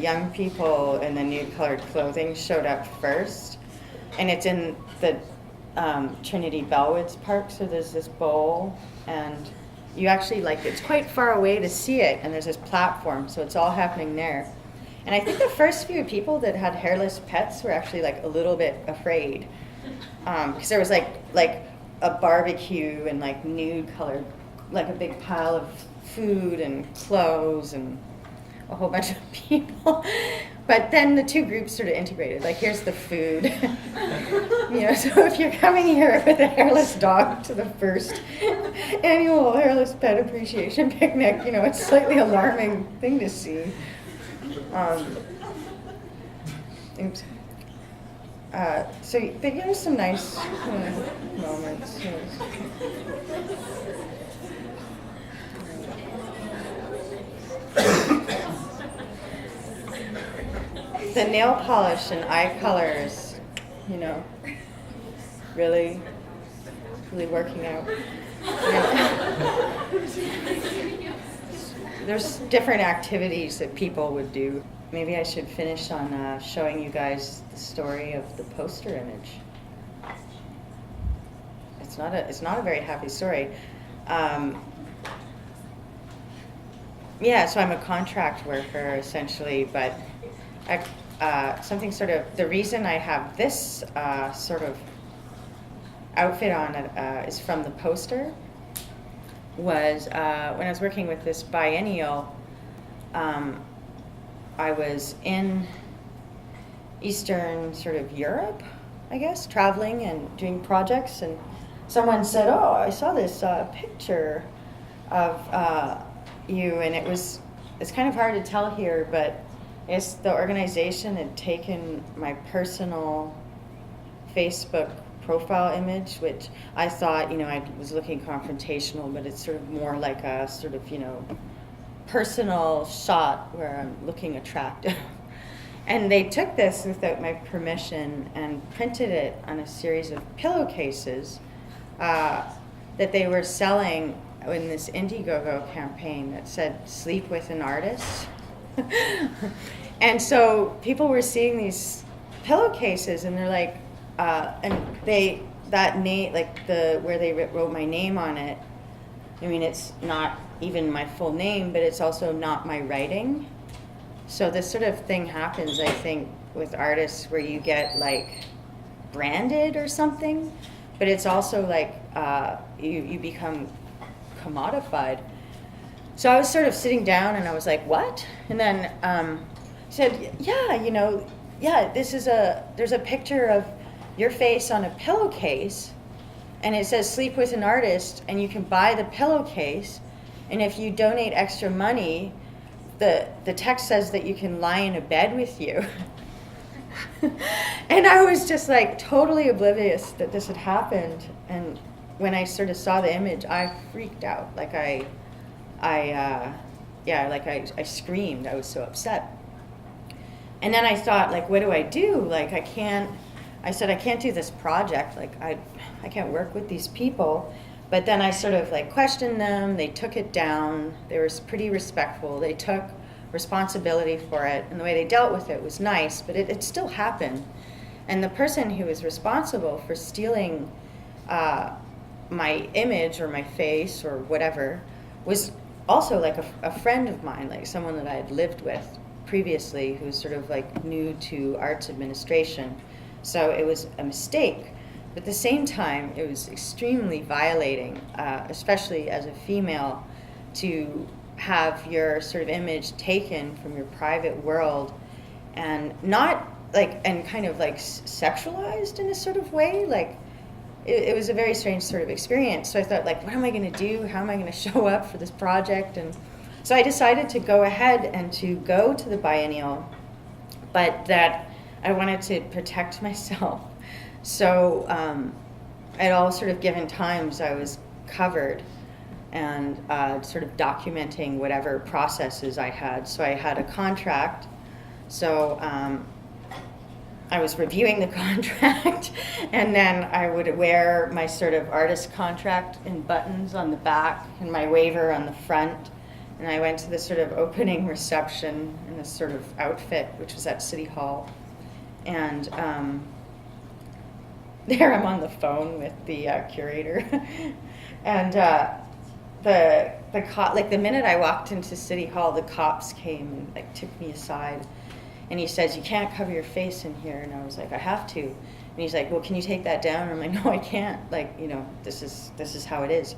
young people in the nude colored clothing showed up first, and it's in the Trinity Bellwoods Park. So there's this bowl, and you actually it's quite far away to see it, and there's this platform, so it's all happening there. And I think the first few people that had hairless pets were actually a little bit afraid, because there was like a barbecue and nude colored, a big pile of food and clothes and a whole bunch of people. But then the 2 groups sort of integrated. Here's the food. So if you're coming here with a hairless dog to the first annual hairless pet appreciation picnic, it's a slightly alarming thing to see. Oops. But some nice moments. The nail polish and eye colors, really working out. There's different activities that people would do. Maybe I should finish on showing you guys the story of the poster image. It's not a very happy story. So I'm a contract worker essentially, but the reason I have this sort of outfit on is from the poster. Was when I was working with this biennial, I was in Eastern sort of Europe, I guess, traveling and doing projects, and someone said, oh, I saw this picture of you, and it's kind of hard to tell here, but it's the organization had taken my personal Facebook profile image, which I thought, I was looking confrontational, but it's sort of more like a sort of, personal shot where I'm looking attractive. And they took this without my permission and printed it on a series of pillowcases that they were selling in this Indiegogo campaign that said, sleep with an artist. And so people were seeing these pillowcases and they're like, that name, where they wrote my name on it, it's not even my full name, but it's also not my writing. So this sort of thing happens, I think, with artists where you get branded or something, but it's also you become commodified. So I was sort of sitting down and I was like, what? And then said, yeah, there's a picture of your face on a pillowcase, and it says sleep with an artist, and you can buy the pillowcase, and if you donate extra money, the text says that you can lie in a bed with you. And I was just like totally oblivious that this had happened, and when I sort of saw the image, I freaked out. Like I screamed. I was so upset. And then I thought, like, what do I do? Like, I said, I can't do this project. Like, I can't work with these people. But then I sort of like questioned them. They took it down. They were pretty respectful. They took responsibility for it. And the way they dealt with it was nice, but it still happened. And the person who was responsible for stealing my image or my face or whatever was also like a friend of mine, like someone that I had lived with previously who was sort of like new to arts administration. So it was a mistake. But at the same time, it was extremely violating, especially as a female, to have your sort of image taken from your private world and not like, and kind of like sexualized in a sort of way. Like, it was a very strange sort of experience. So I thought, like, what am I going to do? How am I going to show up for this project? And so I decided to go ahead and to go to the biennial, but that I wanted to protect myself. So at all sort of given times, I was covered and sort of documenting whatever processes I had. So I had a contract. So I was reviewing the contract, and then I would wear my sort of artist contract in buttons on the back and my waiver on the front. And I went to this sort of opening reception in this sort of outfit, which was at City Hall. And there I'm on the phone with the curator. And the minute I walked into City Hall, the cops came and like took me aside. And he says, "You can't cover your face in here." And I was like, "I have to." And he's like, "Well, can you take that down?" And I'm like, "No, I can't. Like, you know, this is how it is."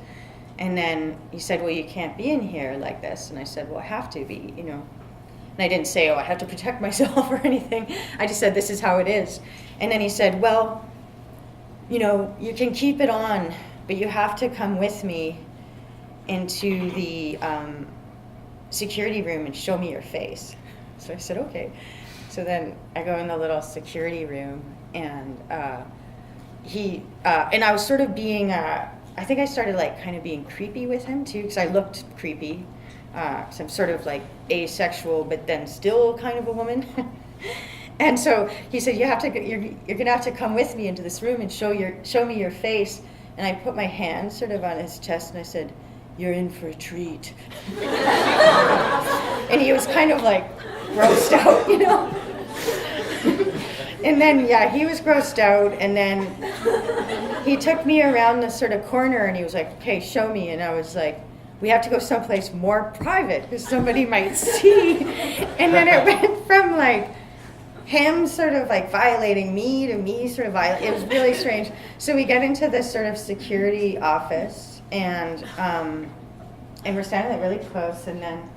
And then he said, "Well, you can't be in here like this." And I said, "Well, I have to be, you know." And I didn't say, "Oh, I have to protect myself" or anything. I just said, "This is how it is." And then he said, "Well, you know, you can keep it on, but you have to come with me into the security room and show me your face." So I said, "Okay." So then I go in the little security room, and and I was sort of being, I think I started like kind of being creepy with him too, because I looked creepy. So I'm sort of like asexual, but then still kind of a woman. And so he said, you're gonna have to come with me into this room and show me your face. And I put my hand sort of on his chest, and I said, "You're in for a treat." And he was kind of like grossed out, you know. And then, yeah, he was grossed out, and then he took me around this sort of corner, and he was like, "Okay, show me." And I was like, "We have to go someplace more private because somebody might see." And then it went from like him sort of like violating me to me sort of violating. It was really strange. So we get into this sort of security office, and we're standing like really close, and then,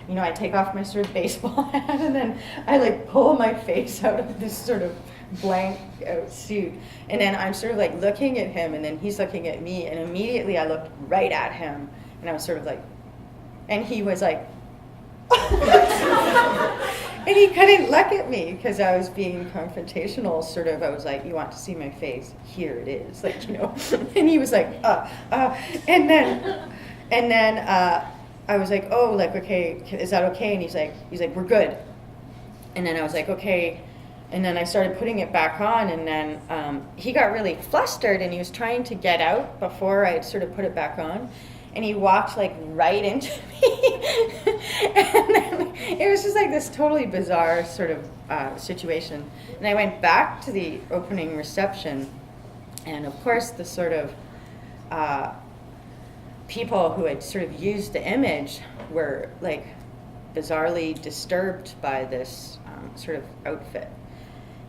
you know, I take off my sort of baseball hat, and then I like pull my face out of this sort of blank suit, and then I'm sort of like looking at him, and then he's looking at me, and immediately I looked right at him, and I was sort of like, and he was like, and he couldn't look at me because I was being confrontational, sort of. I was like, "You want to see my face? Here it is," like, you know. And he was like, and then I was like, "Oh, like, okay, is that okay?" And he's like, "We're good." And then I was like, "Okay." And then I started putting it back on, and then he got really flustered, and he was trying to get out before I sort of put it back on. And he walked like right into me. And then it was just like this totally bizarre sort of situation. And I went back to the opening reception, and of course the sort of people who had sort of used the image were like bizarrely disturbed by this sort of outfit.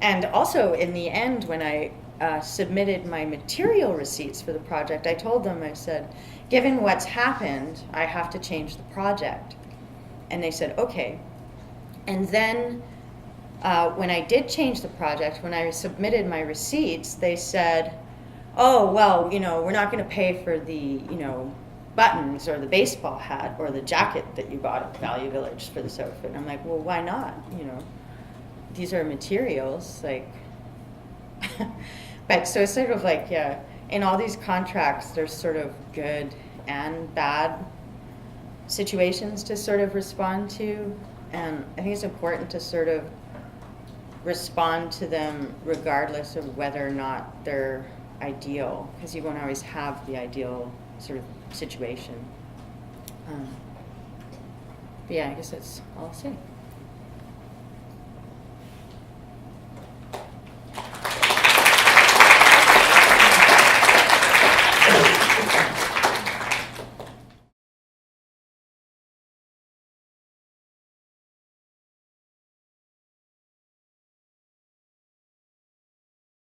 And also in the end, when I submitted my material receipts for the project, I told them, I said, "Given what's happened, I have to change the project." And they said, "Okay." And then when I did change the project, when I submitted my receipts, they said, oh, well, we're not going to pay for the, buttons or the baseball hat or the jacket that you bought at Value Village for this outfit. And I'm like, well, why not? These are materials, like, but so it's sort of like, yeah, in all these contracts, there's sort of good and bad situations to sort of respond to. And I think it's important to sort of respond to them regardless of whether or not they're ideal, because you won't always have the ideal sort of situation. But yeah, I guess that's all I'll say.